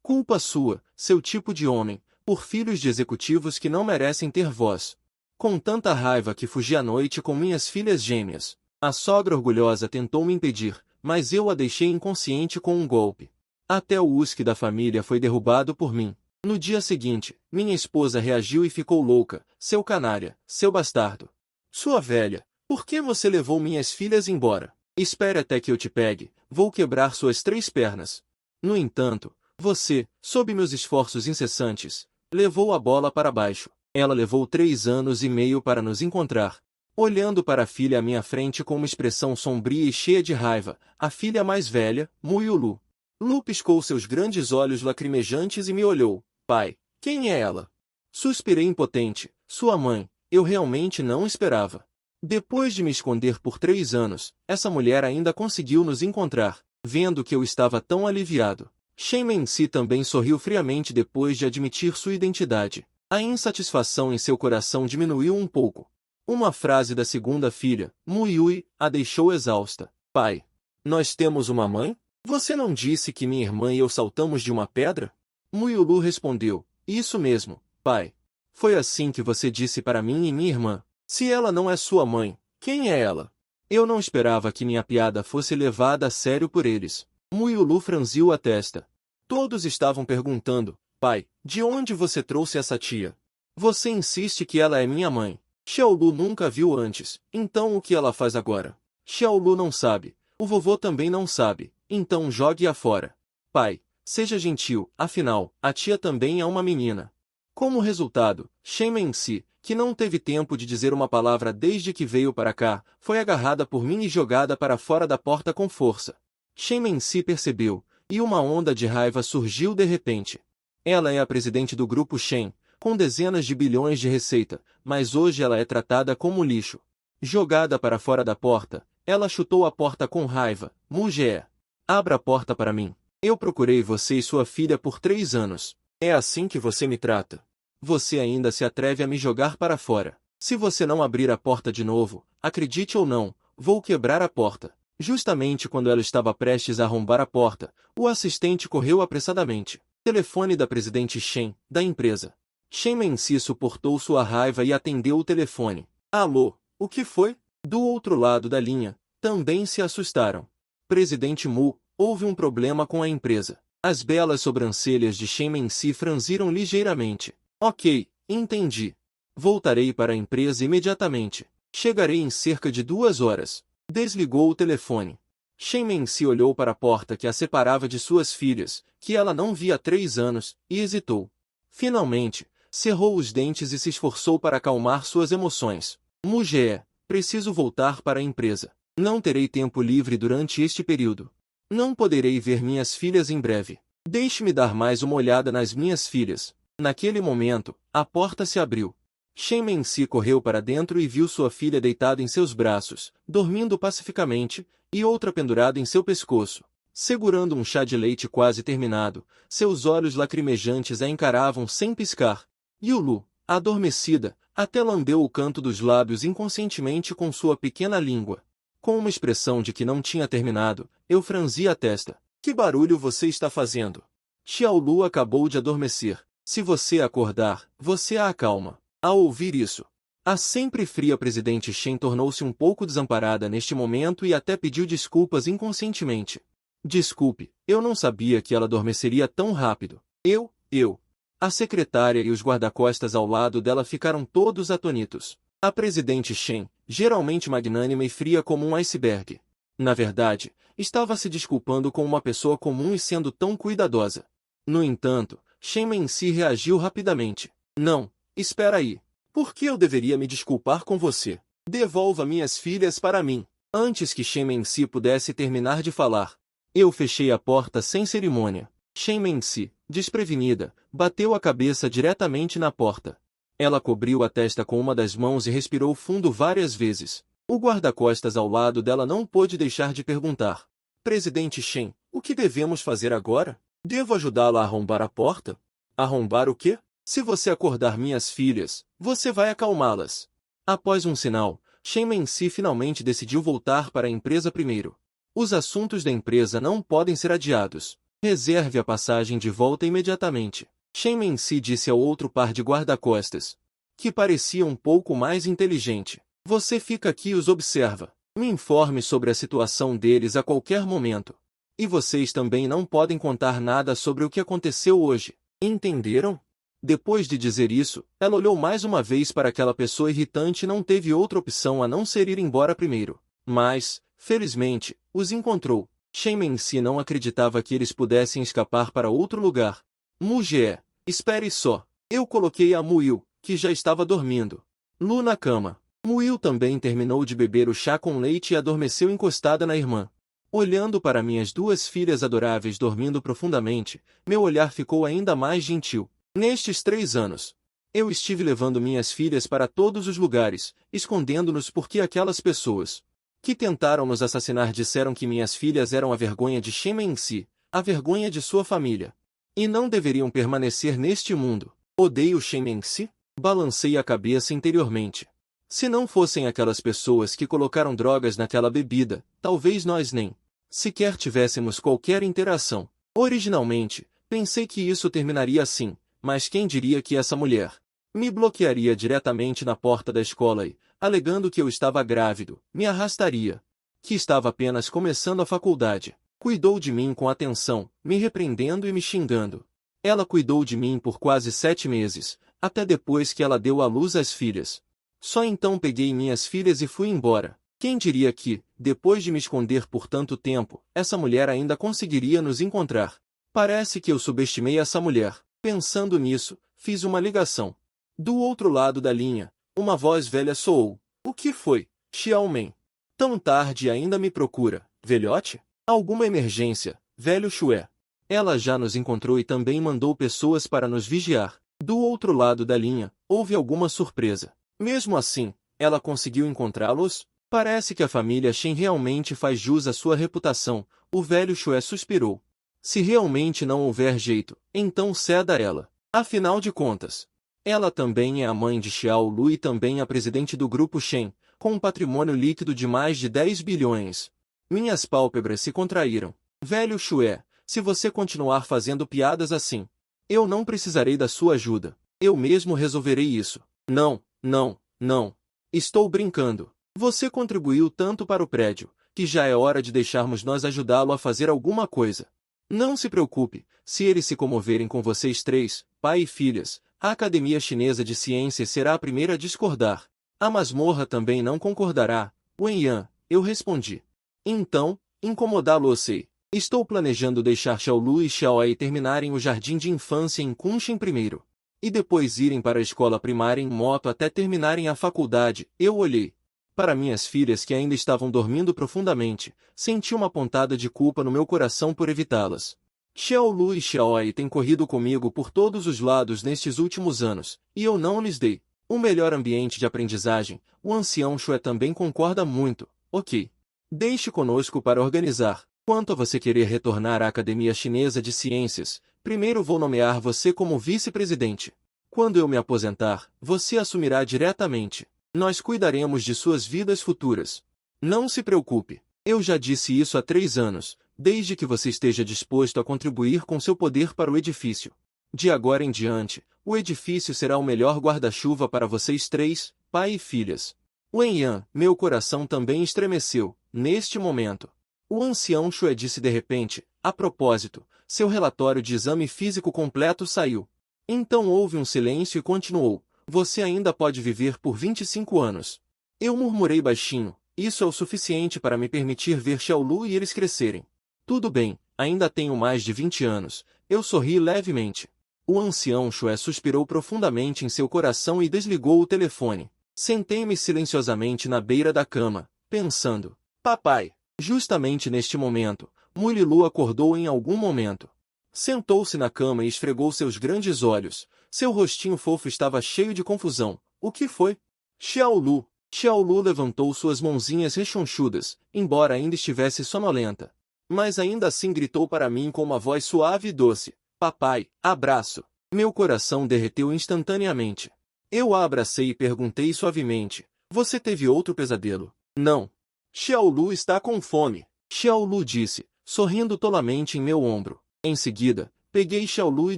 Culpa sua, seu tipo de homem, por filhos de executivos que não merecem ter voz. Com tanta raiva que fugi à noite com minhas filhas gêmeas. A sogra orgulhosa tentou me impedir, mas eu a deixei inconsciente com um golpe. Até o uísque da família foi derrubado por mim. No dia seguinte, minha esposa reagiu e ficou louca. Seu canalha, seu bastardo. Sua velha, por que você levou minhas filhas embora? Espere até que eu te pegue, vou quebrar suas 3 pernas. No entanto, você, sob meus esforços incessantes, levou a bola para baixo. Ela levou 3 anos e meio para nos encontrar. Olhando para a filha à minha frente com uma expressão sombria e cheia de raiva, a filha mais velha, Muiulu. Lu piscou seus grandes olhos lacrimejantes e me olhou. Pai, quem é ela? Suspirei impotente. Sua mãe, eu realmente não esperava. Depois de me esconder por 3 anos, essa mulher ainda conseguiu nos encontrar, vendo que eu estava tão aliviado. Shen Mensi também sorriu friamente depois de admitir sua identidade. A insatisfação em seu coração diminuiu um pouco. Uma frase da segunda filha, Muyui, a deixou exausta. Pai, nós temos uma mãe? Você não disse que minha irmã e eu saltamos de uma pedra? Muyulu respondeu, isso mesmo, pai. Foi assim que você disse para mim e minha irmã. Se ela não é sua mãe, quem é ela? Eu não esperava que minha piada fosse levada a sério por eles. Muyulu franziu a testa. Todos estavam perguntando, pai, de onde você trouxe essa tia? Você insiste que ela é minha mãe. Xiaolu nunca viu antes, então o que ela faz agora? Xiaolu não sabe, o vovô também não sabe, então jogue-a fora. Pai, seja gentil, afinal, a tia também é uma menina. Como resultado, Shen Mensi, que não teve tempo de dizer uma palavra desde que veio para cá, foi agarrada por mim e jogada para fora da porta com força. Shen Mensi percebeu, e uma onda de raiva surgiu de repente. Ela é a presidente do grupo Shen, com dezenas de bilhões de receita, mas hoje ela é tratada como lixo. Jogada para fora da porta, ela chutou a porta com raiva. Mulher, abra a porta para mim. Eu procurei você e sua filha por 3 anos. É assim que você me trata. Você ainda se atreve a me jogar para fora. Se você não abrir a porta de novo, acredite ou não, vou quebrar a porta. Justamente quando ela estava prestes a arrombar a porta, o assistente correu apressadamente. Telefone da presidente Shen, da empresa. Shen Mensi suportou sua raiva e atendeu o telefone. Alô, o que foi? Do outro lado da linha, também se assustaram. Presidente Mu, houve um problema com a empresa. As belas sobrancelhas de Shen Mensi franziram ligeiramente. Ok, entendi. Voltarei para a empresa imediatamente. Chegarei em cerca de 2 horas. Desligou o telefone. Shen Mensi olhou para a porta que a separava de suas filhas, que ela não via há 3 anos, e hesitou. Finalmente, cerrou os dentes e se esforçou para acalmar suas emoções. Mulher, preciso voltar para a empresa. Não terei tempo livre durante este período. Não poderei ver minhas filhas em breve. Deixe-me dar mais uma olhada nas minhas filhas. Naquele momento, a porta se abriu. Shen Mensi correu para dentro e viu sua filha deitada em seus braços, dormindo pacificamente, e outra pendurada em seu pescoço. Segurando um chá de leite quase terminado, seus olhos lacrimejantes a encaravam sem piscar. Yulu, adormecida, até lambeu o canto dos lábios inconscientemente com sua pequena língua. Com uma expressão de que não tinha terminado, eu franzi a testa. Que barulho você está fazendo? Xiaolu acabou de adormecer. Se você acordar, você a acalma. Ao ouvir isso, a sempre fria presidente Shen tornou-se um pouco desamparada neste momento e até pediu desculpas inconscientemente. Desculpe, eu não sabia que ela adormeceria tão rápido. Eu. A secretária e os guarda-costas ao lado dela ficaram todos atônitos. A presidente Shen, geralmente magnânima e fria como um iceberg. Na verdade, estava se desculpando com uma pessoa comum e sendo tão cuidadosa. No entanto, Shen Mensi reagiu rapidamente. Não, espera aí. Por que eu deveria me desculpar com você? Devolva minhas filhas para mim. Antes que Shen Mensi pudesse terminar de falar, eu fechei a porta sem cerimônia. Shen Mensi, desprevenida, bateu a cabeça diretamente na porta. Ela cobriu a testa com uma das mãos e respirou fundo várias vezes. O guarda-costas ao lado dela não pôde deixar de perguntar. Presidente Shen, o que devemos fazer agora? Devo ajudá-la a arrombar a porta? Arrombar o quê? Se você acordar minhas filhas, você vai acalmá-las. Após um sinal, Shen Mensi finalmente decidiu voltar para a empresa primeiro. Os assuntos da empresa não podem ser adiados. Reserve a passagem de volta imediatamente. Shen Mensi disse ao outro par de guarda-costas, que parecia um pouco mais inteligente. Você fica aqui e os observa. Me informe sobre a situação deles a qualquer momento. E vocês também não podem contar nada sobre o que aconteceu hoje. Entenderam? Depois de dizer isso, ela olhou mais uma vez para aquela pessoa irritante e não teve outra opção a não ser ir embora primeiro. Mas, felizmente, os encontrou. Shen Mensi não acreditava que eles pudessem escapar para outro lugar. Mujie, espere só. Eu coloquei a Muil, que já estava dormindo. Lu na cama. Muil também terminou de beber o chá com leite e adormeceu encostada na irmã. Olhando para minhas duas filhas adoráveis dormindo profundamente, meu olhar ficou ainda mais gentil. Nestes 3 anos, eu estive levando minhas filhas para todos os lugares, escondendo-nos porque aquelas pessoas que tentaram nos assassinar disseram que minhas filhas eram a vergonha de Shen Mensi, a vergonha de sua família, e não deveriam permanecer neste mundo. Odeio Shen Mensi? Balancei a cabeça interiormente. Se não fossem aquelas pessoas que colocaram drogas naquela bebida, talvez nós nem sequer tivéssemos qualquer interação. Originalmente, pensei que isso terminaria assim, mas quem diria que essa mulher me bloquearia diretamente na porta da escola e, alegando que eu estava grávido, me arrastaria, que estava apenas começando a faculdade. Cuidou de mim com atenção, me repreendendo e me xingando. Ela cuidou de mim por quase 7 meses, até depois que ela deu à luz às filhas. Só então peguei minhas filhas e fui embora. Quem diria que, depois de me esconder por tanto tempo, essa mulher ainda conseguiria nos encontrar? Parece que eu subestimei essa mulher. Pensando nisso, fiz uma ligação. Do outro lado da linha, uma voz velha soou. O que foi, Xiaomen? Tão tarde ainda me procura, velhote? Alguma emergência, velho Xue? Ela já nos encontrou e também mandou pessoas para nos vigiar. Do outro lado da linha, houve alguma surpresa. Mesmo assim, ela conseguiu encontrá-los? Parece que a família Shen realmente faz jus à sua reputação. O velho Xue suspirou. Se realmente não houver jeito, então ceda a ela. Afinal de contas, ela também é a mãe de Xiao Lu e também a presidente do grupo Shen, com um patrimônio líquido de mais de 10 bilhões. Minhas pálpebras se contraíram. Velho Xue, se você continuar fazendo piadas assim, eu não precisarei da sua ajuda. Eu mesmo resolverei isso. Não, não, não. Estou brincando. Você contribuiu tanto para o prédio, que já é hora de deixarmos nós ajudá-lo a fazer alguma coisa. Não se preocupe, se eles se comoverem com vocês 3, pai e filhas, a Academia Chinesa de Ciências será a primeira a discordar. A masmorra também não concordará. Wenyan, eu respondi. Então, incomodá-lo-sei. Estou planejando deixar Xiaolu e Xiaoai terminarem o jardim de infância em Kunshin primeiro, e depois irem para a escola primária em moto até terminarem a faculdade. Eu olhei para minhas filhas que ainda estavam dormindo profundamente, senti uma pontada de culpa no meu coração por evitá-las. Xiaolu e Xiaoai têm corrido comigo por todos os lados nestes últimos anos, e eu não lhes dei o melhor ambiente de aprendizagem. O ancião Xue também concorda muito. Ok. Deixe conosco para organizar. Quanto a você querer retornar à Academia Chinesa de Ciências, primeiro vou nomear você como vice-presidente. Quando eu me aposentar, você assumirá diretamente. Nós cuidaremos de suas vidas futuras. Não se preocupe. Eu já disse isso há 3 anos, desde que você esteja disposto a contribuir com seu poder para o edifício. De agora em diante, o edifício será o melhor guarda-chuva para vocês 3, pai e filhas. Wenyan, meu coração também estremeceu, neste momento. O ancião Xue disse de repente, a propósito, seu relatório de exame físico completo saiu. Então houve um silêncio e continuou, você ainda pode viver por 25 anos. Eu murmurei baixinho, isso é o suficiente para me permitir ver Xiaolu e eles crescerem. Tudo bem, ainda tenho mais de 20 anos, eu sorri levemente. O ancião Xue suspirou profundamente em seu coração e desligou o telefone. Sentei-me silenciosamente na beira da cama, pensando, papai. Justamente neste momento, Mulilu acordou em algum momento. Sentou-se na cama e esfregou seus grandes olhos. Seu rostinho fofo estava cheio de confusão. O que foi? Xiaolu. Xiaolu levantou suas mãozinhas rechonchudas, embora ainda estivesse sonolenta. Mas ainda assim gritou para mim com uma voz suave e doce. Papai, abraço. Meu coração derreteu instantaneamente. Eu a abracei e perguntei suavemente. Você teve outro pesadelo? Não. Xiaolu está com fome. Xiaolu disse, sorrindo tolamente em meu ombro. Em seguida, peguei Xiaolu e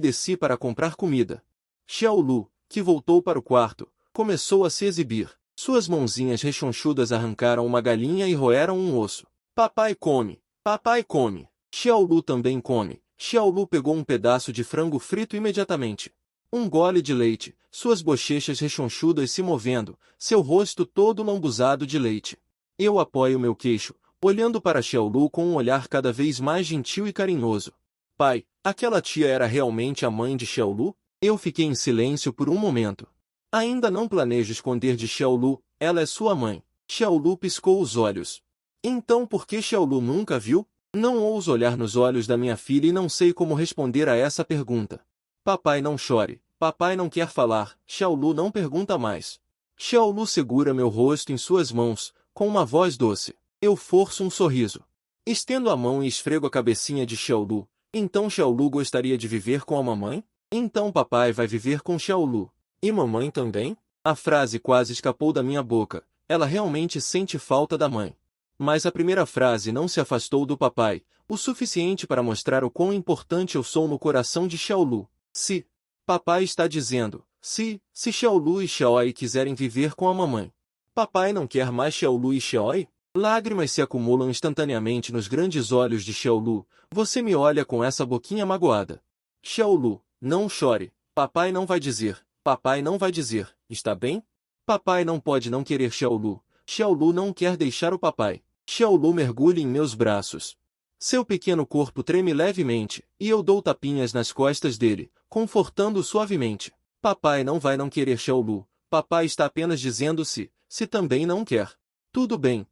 desci para comprar comida. Xiaolu, que voltou para o quarto, começou a se exibir. Suas mãozinhas rechonchudas arrancaram uma galinha e roeram um osso. Papai come, papai come. Xiaolu também come. Xiaolu pegou um pedaço de frango frito imediatamente. Um gole de leite, suas bochechas rechonchudas se movendo, seu rosto todo lambuzado de leite. Eu apoio meu queixo, olhando para Xiaolu com um olhar cada vez mais gentil e carinhoso. Pai, aquela tia era realmente a mãe de Xiaolu? Eu fiquei em silêncio por um momento. Ainda não planejo esconder de Xiaolu, ela é sua mãe. Xiaolu piscou os olhos. Então por que Xiaolu nunca viu? Não ouso olhar nos olhos da minha filha e não sei como responder a essa pergunta. Papai não chore, papai não quer falar, Xiaolu não pergunta mais. Xiaolu segura meu rosto em suas mãos, com uma voz doce. Eu forço um sorriso. Estendo a mão e esfrego a cabecinha de Xiaolu. Então Xiaolu gostaria de viver com a mamãe? Então papai vai viver com Xiaolu. E mamãe também? A frase quase escapou da minha boca. Ela realmente sente falta da mãe. Mas a primeira frase não se afastou do papai, o suficiente para mostrar o quão importante eu sou no coração de Xiaolu. Se papai está dizendo, se Xiaolu e Xiaoi quiserem viver com a mamãe. Papai não quer mais Xiaolu e Xiaoi? Lágrimas se acumulam instantaneamente nos grandes olhos de Xiaolu. Você me olha com essa boquinha magoada. Xiaolu, não chore. Papai não vai dizer. Papai não vai dizer. Está bem? Papai não pode não querer Xiaolu. Xiaolu não quer deixar o papai. Xiaolu mergulha em meus braços. Seu pequeno corpo treme levemente, e eu dou tapinhas nas costas dele, confortando-o suavemente. Papai não vai não querer Xiaolu. Papai está apenas dizendo se também não quer. Tudo bem,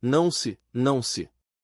não se.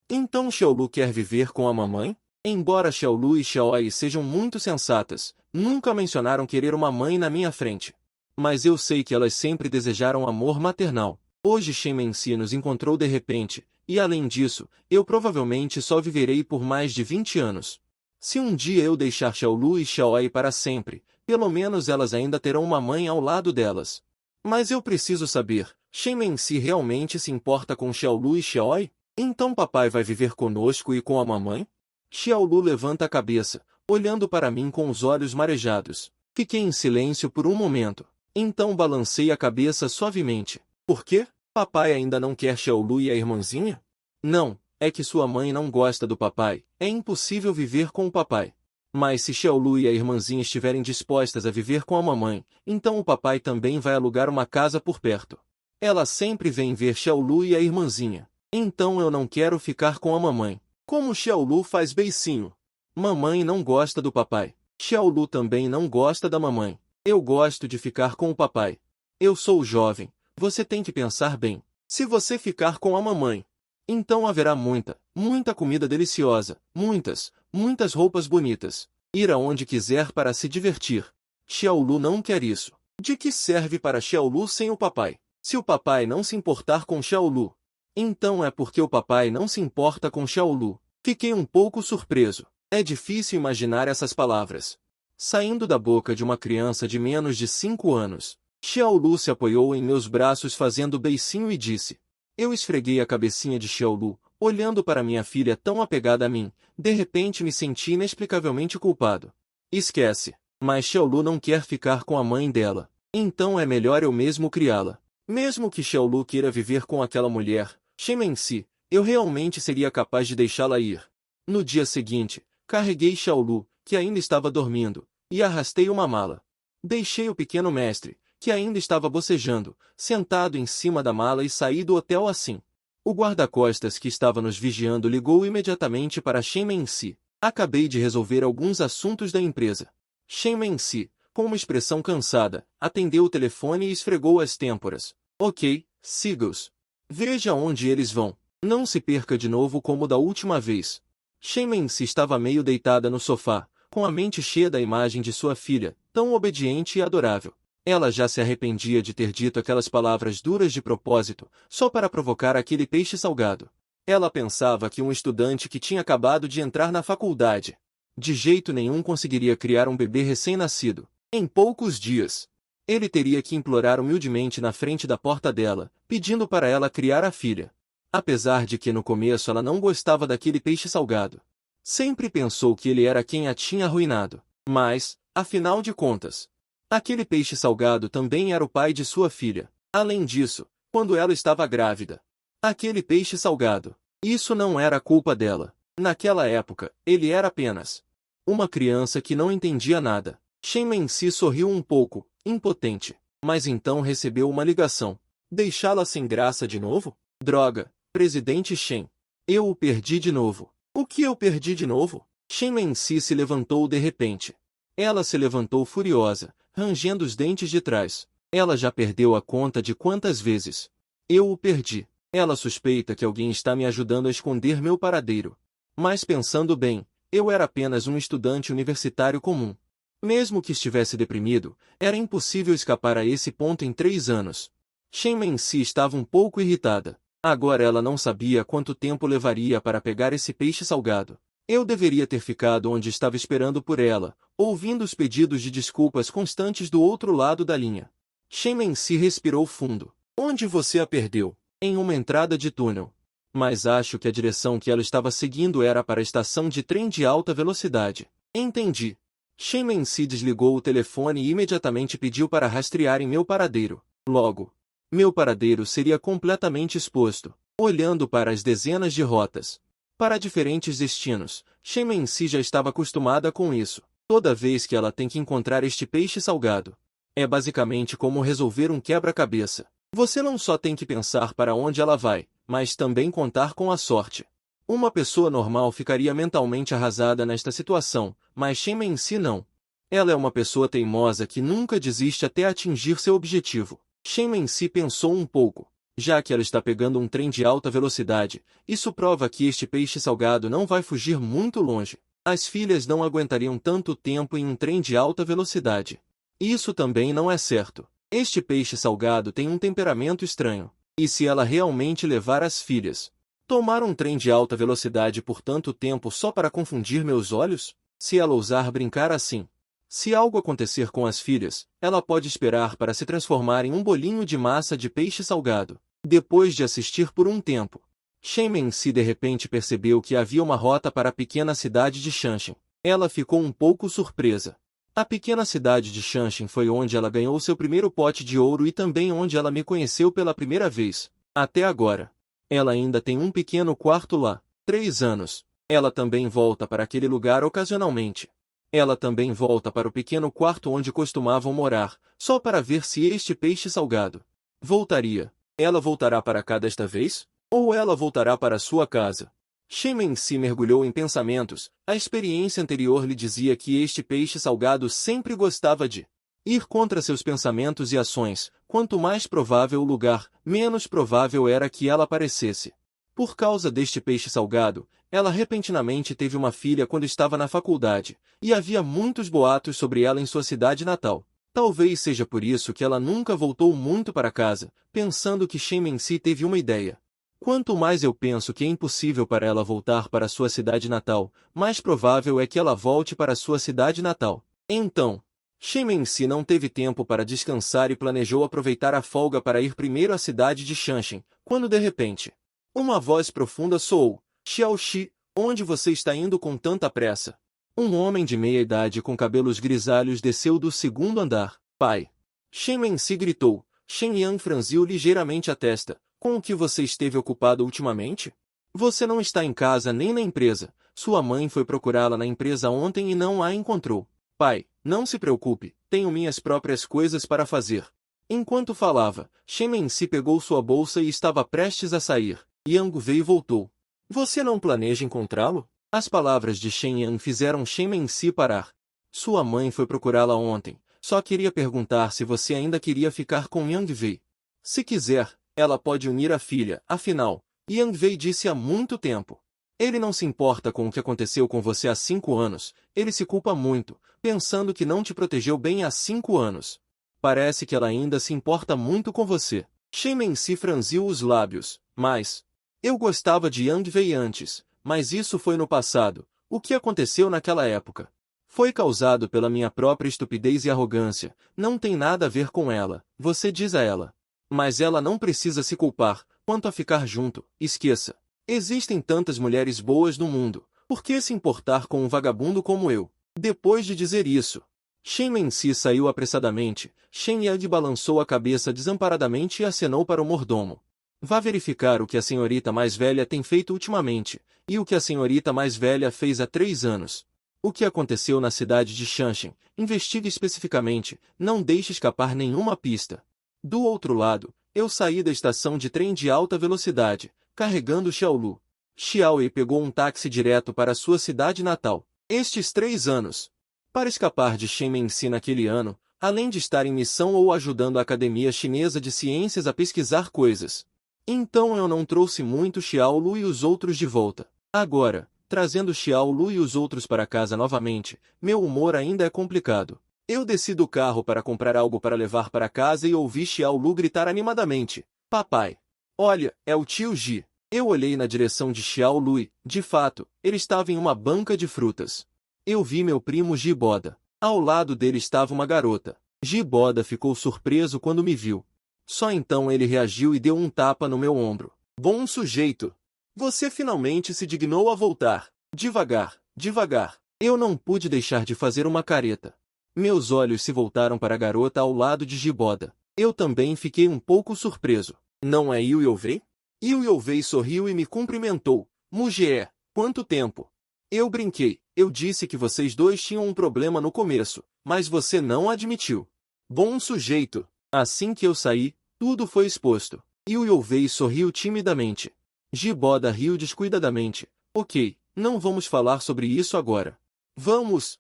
Então Xiaolu quer viver com a mamãe? Embora Xiaolu e Xiaoi sejam muito sensatas, nunca mencionaram querer uma mãe na minha frente. Mas eu sei que elas sempre desejaram amor maternal. Hoje Shen Mensi nos encontrou de repente, e além disso, eu provavelmente só viverei por mais de 20 anos. Se um dia eu deixar Xiaolu e Xiaoi para sempre, pelo menos elas ainda terão uma mãe ao lado delas. Mas eu preciso saber, Shen Mensi realmente se importa com Xiaolu e Xiaoi? Então papai vai viver conosco e com a mamãe? Xiaolu levanta a cabeça, olhando para mim com os olhos marejados. Fiquei em silêncio por um momento. Então balancei a cabeça suavemente. Por quê? Papai ainda não quer Xiaolu e a irmãzinha? Não, é que sua mãe não gosta do papai. É impossível viver com o papai. Mas se Xiaolu e a irmãzinha estiverem dispostas a viver com a mamãe, então o papai também vai alugar uma casa por perto. Ela sempre vem ver Xiaolu e a irmãzinha. Então eu não quero ficar com a mamãe. Como Xiaolu faz beicinho. Mamãe não gosta do papai. Xiaolu também não gosta da mamãe. Eu gosto de ficar com o papai. Eu sou jovem. Você tem que pensar bem. Se você ficar com a mamãe, então haverá muita comida deliciosa, muitas roupas bonitas. Ir aonde quiser para se divertir. Xiaolu não quer isso. De que serve para Xiaolu sem o papai? Se o papai não se importar com Xiaolu, então é porque o papai não se importa com Xiaolu. Fiquei um pouco surpreso. É difícil imaginar essas palavras saindo da boca de uma criança de menos de 5 anos. Xiaolu se apoiou em meus braços fazendo beicinho e disse. Eu esfreguei a cabecinha de Xiaolu, olhando para minha filha tão apegada a mim. De repente me senti inexplicavelmente culpado. Esquece. Mas Xiaolu não quer ficar com a mãe dela. Então é melhor eu mesmo criá-la. Mesmo que Xiaolu queira viver com aquela mulher, Shen Mensi, eu realmente seria capaz de deixá-la ir. No dia seguinte, carreguei Xiaolu, que ainda estava dormindo, e arrastei uma mala. Deixei o pequeno mestre, que ainda estava bocejando, sentado em cima da mala e saí do hotel assim. O guarda-costas que estava nos vigiando ligou imediatamente para Shen Mensi. Acabei de resolver alguns assuntos da empresa. Shen Mensi, com uma expressão cansada, atendeu o telefone e esfregou as têmporas. Ok, siga-os. Veja onde eles vão. Não se perca de novo como da última vez. Shen Mensi estava meio deitada no sofá, com a mente cheia da imagem de sua filha, tão obediente e adorável. Ela já se arrependia de ter dito aquelas palavras duras de propósito, só para provocar aquele peixe salgado. Ela pensava que um estudante que tinha acabado de entrar na faculdade, de jeito nenhum conseguiria criar um bebê recém-nascido. Em poucos dias, ele teria que implorar humildemente na frente da porta dela, pedindo para ela criar a filha. Apesar de que no começo ela não gostava daquele peixe salgado. Sempre pensou que ele era quem a tinha arruinado. Mas, afinal de contas, aquele peixe salgado também era o pai de sua filha. Além disso, quando ela estava grávida, aquele peixe salgado, isso não era culpa dela. Naquela época, ele era apenas uma criança que não entendia nada. Shen Mensi sorriu um pouco, impotente. Mas então recebeu uma ligação. Deixá-la sem graça de novo? Droga, presidente Shen. Eu o perdi de novo. O que eu perdi de novo? Shen Mensi se levantou de repente. Ela se levantou furiosa, rangendo os dentes de trás. Ela já perdeu a conta de quantas vezes eu o perdi. Ela suspeita que alguém está me ajudando a esconder meu paradeiro. Mas pensando bem, eu era apenas um estudante universitário comum. Mesmo que estivesse deprimido, era impossível escapar a esse ponto em 3 anos. Shen Mensi estava um pouco irritada. Agora ela não sabia quanto tempo levaria para pegar esse peixe salgado. Eu deveria ter ficado onde estava esperando por ela, ouvindo os pedidos de desculpas constantes do outro lado da linha. Shen Mensi respirou fundo. Onde você a perdeu? Em uma entrada de túnel. Mas acho que a direção que ela estava seguindo era para a estação de trem de alta velocidade. Entendi. Shen Mensi desligou o telefone e imediatamente pediu para rastrearem meu paradeiro. Logo, meu paradeiro seria completamente exposto, olhando para as dezenas de rotas para diferentes destinos. Shen Mensi já estava acostumada com isso. Toda vez que ela tem que encontrar este peixe salgado, é basicamente como resolver um quebra-cabeça. Você não só tem que pensar para onde ela vai, mas também contar com a sorte. Uma pessoa normal ficaria mentalmente arrasada nesta situação, mas Shen Mensi não. Ela é uma pessoa teimosa que nunca desiste até atingir seu objetivo. Shen Mensi pensou um pouco. Já que ela está pegando um trem de alta velocidade, isso prova que este peixe salgado não vai fugir muito longe. As filhas não aguentariam tanto tempo em um trem de alta velocidade. Isso também não é certo. Este peixe salgado tem um temperamento estranho. E se ela realmente levar as filhas? Tomar um trem de alta velocidade por tanto tempo só para confundir meus olhos? Se ela ousar brincar assim, se algo acontecer com as filhas, ela pode esperar para se transformar em um bolinho de massa de peixe salgado. Depois de assistir por um tempo, Shen Mensi de repente percebeu que havia uma rota para a pequena cidade de Shanshin. Ela ficou um pouco surpresa. A pequena cidade de Shanshin foi onde ela ganhou seu primeiro pote de ouro e também onde ela me conheceu pela primeira vez. Até agora, ela ainda tem um pequeno quarto lá. 3 anos. Ela também volta para aquele lugar ocasionalmente. Ela também volta para o pequeno quarto onde costumavam morar, só para ver se este peixe salgado voltaria. Ela voltará para cá desta vez? Ou ela voltará para sua casa? Shen Mensi mergulhou em pensamentos. A experiência anterior lhe dizia que este peixe salgado sempre gostava de ir contra seus pensamentos e ações. Quanto mais provável o lugar, menos provável era que ela aparecesse. Por causa deste peixe salgado, ela repentinamente teve uma filha quando estava na faculdade, e havia muitos boatos sobre ela em sua cidade natal. Talvez seja por isso que ela nunca voltou muito para casa, pensando que Shen Mensi teve uma ideia. Quanto mais eu penso que é impossível para ela voltar para sua cidade natal, mais provável é que ela volte para sua cidade natal. Então, Shen Mensi não teve tempo para descansar e planejou aproveitar a folga para ir primeiro à cidade de Shanshin, quando de repente, uma voz profunda soou. Xiaoxi, onde você está indo com tanta pressa? Um homem de meia idade com cabelos grisalhos desceu do 2º andar. Pai! Shen Mensi gritou. Shen Yang franziu ligeiramente a testa. Com o que você esteve ocupado ultimamente? Você não está em casa nem na empresa. Sua mãe foi procurá-la na empresa ontem e não a encontrou. Pai, não se preocupe, tenho minhas próprias coisas para fazer. Enquanto falava, Shen Mensi pegou sua bolsa e estava prestes a sair. Yang veio e voltou. Você não planeja encontrá-lo? As palavras de Shen Yang fizeram Shen Mensi parar. Sua mãe foi procurá-la ontem. Só queria perguntar se você ainda queria ficar com Yang Wei. Se quiser, ela pode unir a filha. Afinal, Yang Wei disse há muito tempo. Ele não se importa com o que aconteceu com você há 5 anos. Ele se culpa muito, pensando que não te protegeu bem há 5 anos. Parece que ela ainda se importa muito com você. Shen Mensi franziu os lábios. Mas eu gostava de Yang Wei antes, mas isso foi no passado. O que aconteceu naquela época foi causado pela minha própria estupidez e arrogância. Não tem nada a ver com ela, você diz a ela. Mas ela não precisa se culpar. Quanto a ficar junto, esqueça. Existem tantas mulheres boas no mundo. Por que se importar com um vagabundo como eu? Depois de dizer isso, Shen Menci saiu apressadamente. Shen Yade balançou a cabeça desamparadamente e acenou para o mordomo. Vá verificar o que a senhorita mais velha tem feito ultimamente, e o que a senhorita mais velha fez há 3 anos. O que aconteceu na cidade de Shanshan, investigue especificamente, não deixe escapar nenhuma pista. Do outro lado, eu saí da estação de trem de alta velocidade, carregando Xiaolu. Xiaoyi pegou um táxi direto para sua cidade natal. Estes 3 anos. Para escapar de Shen Menci naquele ano, além de estar em missão ou ajudando a Academia Chinesa de Ciências a pesquisar coisas. Então eu não trouxe muito Xiaolu e os outros de volta. Agora, trazendo Xiaolu e os outros para casa novamente, meu humor ainda é complicado. Eu desci do carro para comprar algo para levar para casa e ouvi Xiaolu gritar animadamente: "Papai! Olha, é o tio Ji." Eu olhei na direção de Xiaolu e, de fato, ele estava em uma banca de frutas. Eu vi meu primo Jiboda. Ao lado dele estava uma garota. Jiboda ficou surpreso quando me viu. Só então ele reagiu e deu um tapa no meu ombro. "Bom sujeito! Você finalmente se dignou a voltar. Devagar, devagar." Eu não pude deixar de fazer uma careta. Meus olhos se voltaram para a garota ao lado de Jiboda. Eu também fiquei um pouco surpreso. "Não é Yu Youvei?" Yu Youvei sorriu e me cumprimentou. "Mugé, quanto tempo?" Eu brinquei. "Eu disse que vocês dois tinham um problema no começo, mas você não admitiu." "Bom sujeito." Assim que eu saí, tudo foi exposto. Yu Youvei sorriu timidamente. Jiboda riu descuidadamente. "Ok, não vamos falar sobre isso agora." Vamos.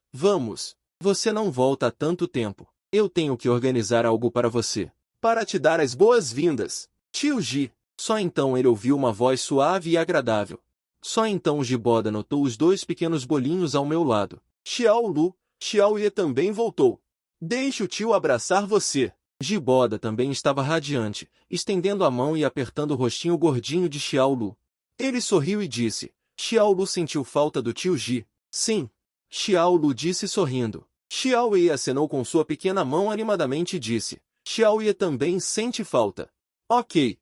Você não volta há tanto tempo. Eu tenho que organizar algo para você. Para te dar as boas-vindas. Tio Ji." Só então ele ouviu uma voz suave e agradável. Só então Jiboda notou os 2 pequenos bolinhos ao meu lado. "Xiaolu, Xiaoye também voltou. Deixe o tio abraçar você." Jiboda também estava radiante, estendendo a mão e apertando o rostinho gordinho de Xiaolu. Ele sorriu e disse: "Xiaolu sentiu falta do tio Ji." "Sim." Xiaolu disse sorrindo. Xiaoye acenou com sua pequena mão animadamente e disse: "Xiaoye também sente falta." Ok.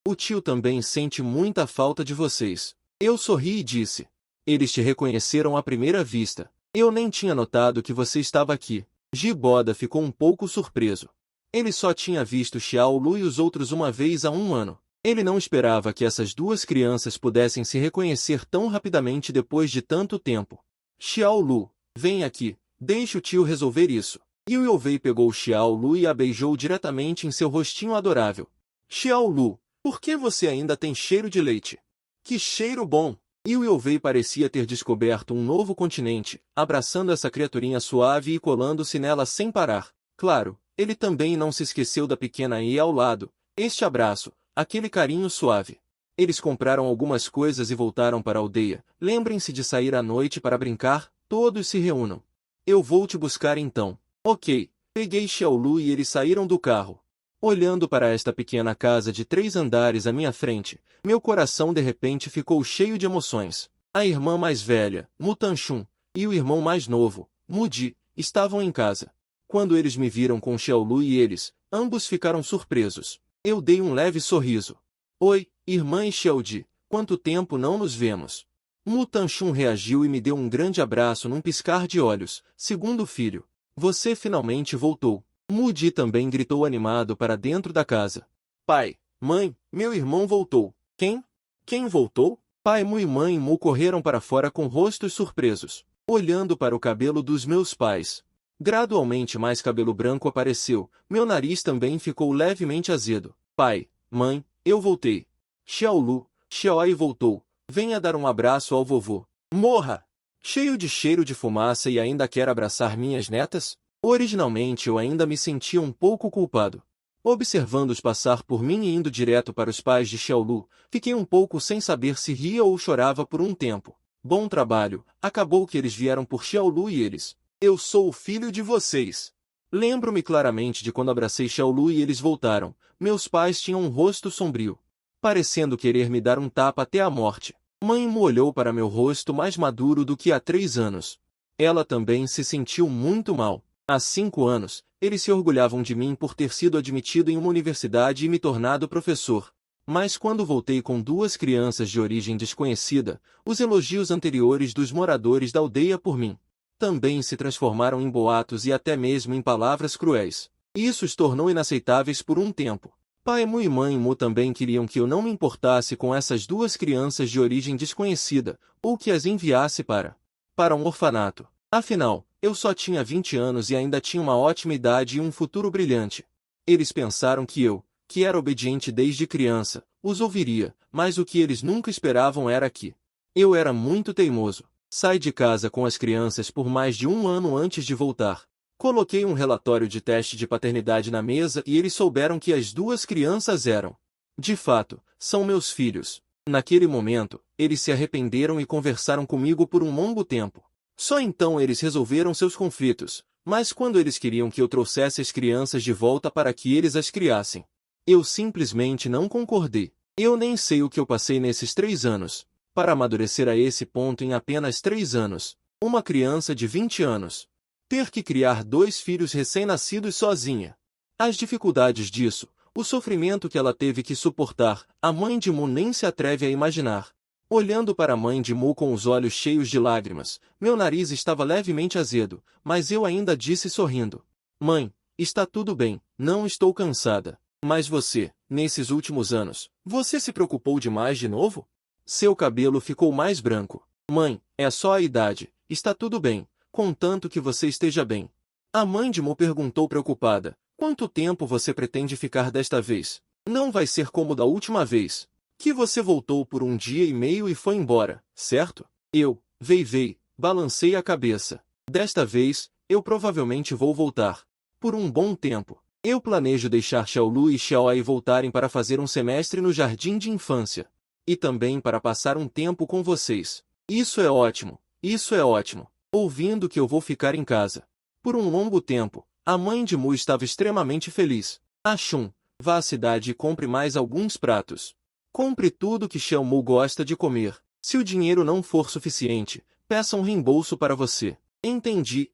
O tio também sente muita falta de vocês." Eu sorri e disse: "Eles te reconheceram à primeira vista. Eu nem tinha notado que você estava aqui." Jiboda ficou um pouco surpreso. Ele só tinha visto Xiaolu e os outros uma vez há 1 ano. Ele não esperava que essas 2 crianças pudessem se reconhecer tão rapidamente depois de tanto tempo. "Xiaolu, vem aqui, deixe o tio resolver isso." Yu Youvei pegou Xiaolu e a beijou diretamente em seu rostinho adorável. "Xiaolu, por que você ainda tem cheiro de leite?" "Que cheiro bom!" Yu Youvei parecia ter descoberto um novo continente, abraçando essa criaturinha suave e colando-se nela sem parar. Claro, ele também não se esqueceu da pequena Yi ao lado. Este abraço, aquele carinho suave. Eles compraram algumas coisas e voltaram para a aldeia. "Lembrem-se de sair à noite para brincar, todos se reúnam. Eu vou te buscar então." Ok, peguei Xiaolu e eles saíram do carro. Olhando para esta pequena casa de 3 andares à minha frente, meu coração de repente ficou cheio de emoções. A irmã mais velha, Mu Tanchun, e o irmão mais novo, Mu Ji, estavam em casa. Quando eles me viram com Xiaolu e eles, ambos ficaram surpresos. Eu dei um leve sorriso. "Oi, irmã e Xiaoji, quanto tempo não nos vemos?" Mu Tanchun reagiu e me deu um grande abraço num piscar de olhos. "Segundo filho, você finalmente voltou." Mu Ji também gritou animado para dentro da casa. "Pai, mãe, meu irmão voltou." "Quem? Quem voltou?" Pai Mu e mãe Mu correram para fora com rostos surpresos, olhando para o cabelo dos meus pais. Gradualmente mais cabelo branco apareceu, meu nariz também ficou levemente azedo. "Pai, mãe, eu voltei." "Xiaolu, Xiaoai voltou. Venha dar um abraço ao vovô." "Morra! Cheio de cheiro de fumaça e ainda quer abraçar minhas netas?" Originalmente eu ainda me sentia um pouco culpado. Observando-os passar por mim e indo direto para os pais de Xiaolu, fiquei um pouco sem saber se ria ou chorava por um tempo. Bom trabalho, acabou que eles vieram por Xiaolu e eles. "Eu sou o filho de vocês." Lembro-me claramente de quando abracei Xiaolu e eles voltaram. Meus pais tinham um rosto sombrio, parecendo querer me dar um tapa até a morte. Mãe Mu olhou para meu rosto mais maduro do que há 3 anos. Ela também se sentiu muito mal. Há 5 anos, eles se orgulhavam de mim por ter sido admitido em uma universidade e me tornado professor. Mas quando voltei com duas crianças de origem desconhecida, os elogios anteriores dos moradores da aldeia por mim também se transformaram em boatos e até mesmo em palavras cruéis. Isso os tornou inaceitáveis por um tempo. Pai Mu e Mãe Mu também queriam que eu não me importasse com essas duas crianças de origem desconhecida, ou que as enviasse para um orfanato. Afinal, eu só tinha 20 anos e ainda tinha uma ótima idade e um futuro brilhante. Eles pensaram que eu, que era obediente desde criança, os ouviria, mas o que eles nunca esperavam era que eu era muito teimoso. Saí de casa com as crianças por mais de um ano antes de voltar. Coloquei um relatório de teste de paternidade na mesa e eles souberam que as duas crianças eram, de fato, são meus filhos. Naquele momento, eles se arrependeram e conversaram comigo por um longo tempo. Só então eles resolveram seus conflitos, mas quando eles queriam que eu trouxesse as crianças de volta para que eles as criassem, eu simplesmente não concordei. Eu nem sei o que eu passei nesses 3 anos, para amadurecer a esse ponto em apenas 3 anos. Uma criança de 20 anos. Ter que criar 2 filhos recém-nascidos sozinha. As dificuldades disso, o sofrimento que ela teve que suportar, a mãe de Mu nem se atreve a imaginar. Olhando para a mãe de Mu com os olhos cheios de lágrimas, meu nariz estava levemente azedo, mas eu ainda disse sorrindo: Mãe, está tudo bem, não estou cansada. Mas você, nesses últimos anos, você se preocupou demais de novo? Seu cabelo ficou mais branco. Mãe, é só a idade, está tudo bem, contanto que você esteja bem. A mãe de Mu perguntou preocupada: quanto tempo você pretende ficar desta vez? Não vai ser como da última vez, que você voltou por 1 dia e meio e foi embora, certo? Eu, Vei, balancei a cabeça. Desta vez, eu provavelmente vou voltar. Por um bom tempo. Eu planejo deixar Xiaolu e Xiaoai voltarem para fazer um semestre no jardim de infância. E também para passar um tempo com vocês. Isso é ótimo, isso é ótimo. Ouvindo que eu vou ficar em casa por um longo tempo, a mãe de Mu estava extremamente feliz. Achun, vá à cidade e compre mais alguns pratos. Compre tudo que Xiao Mu gosta de comer. Se o dinheiro não for suficiente, peça um reembolso para você. Entendi.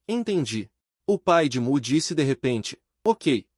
O pai de Mu disse de repente: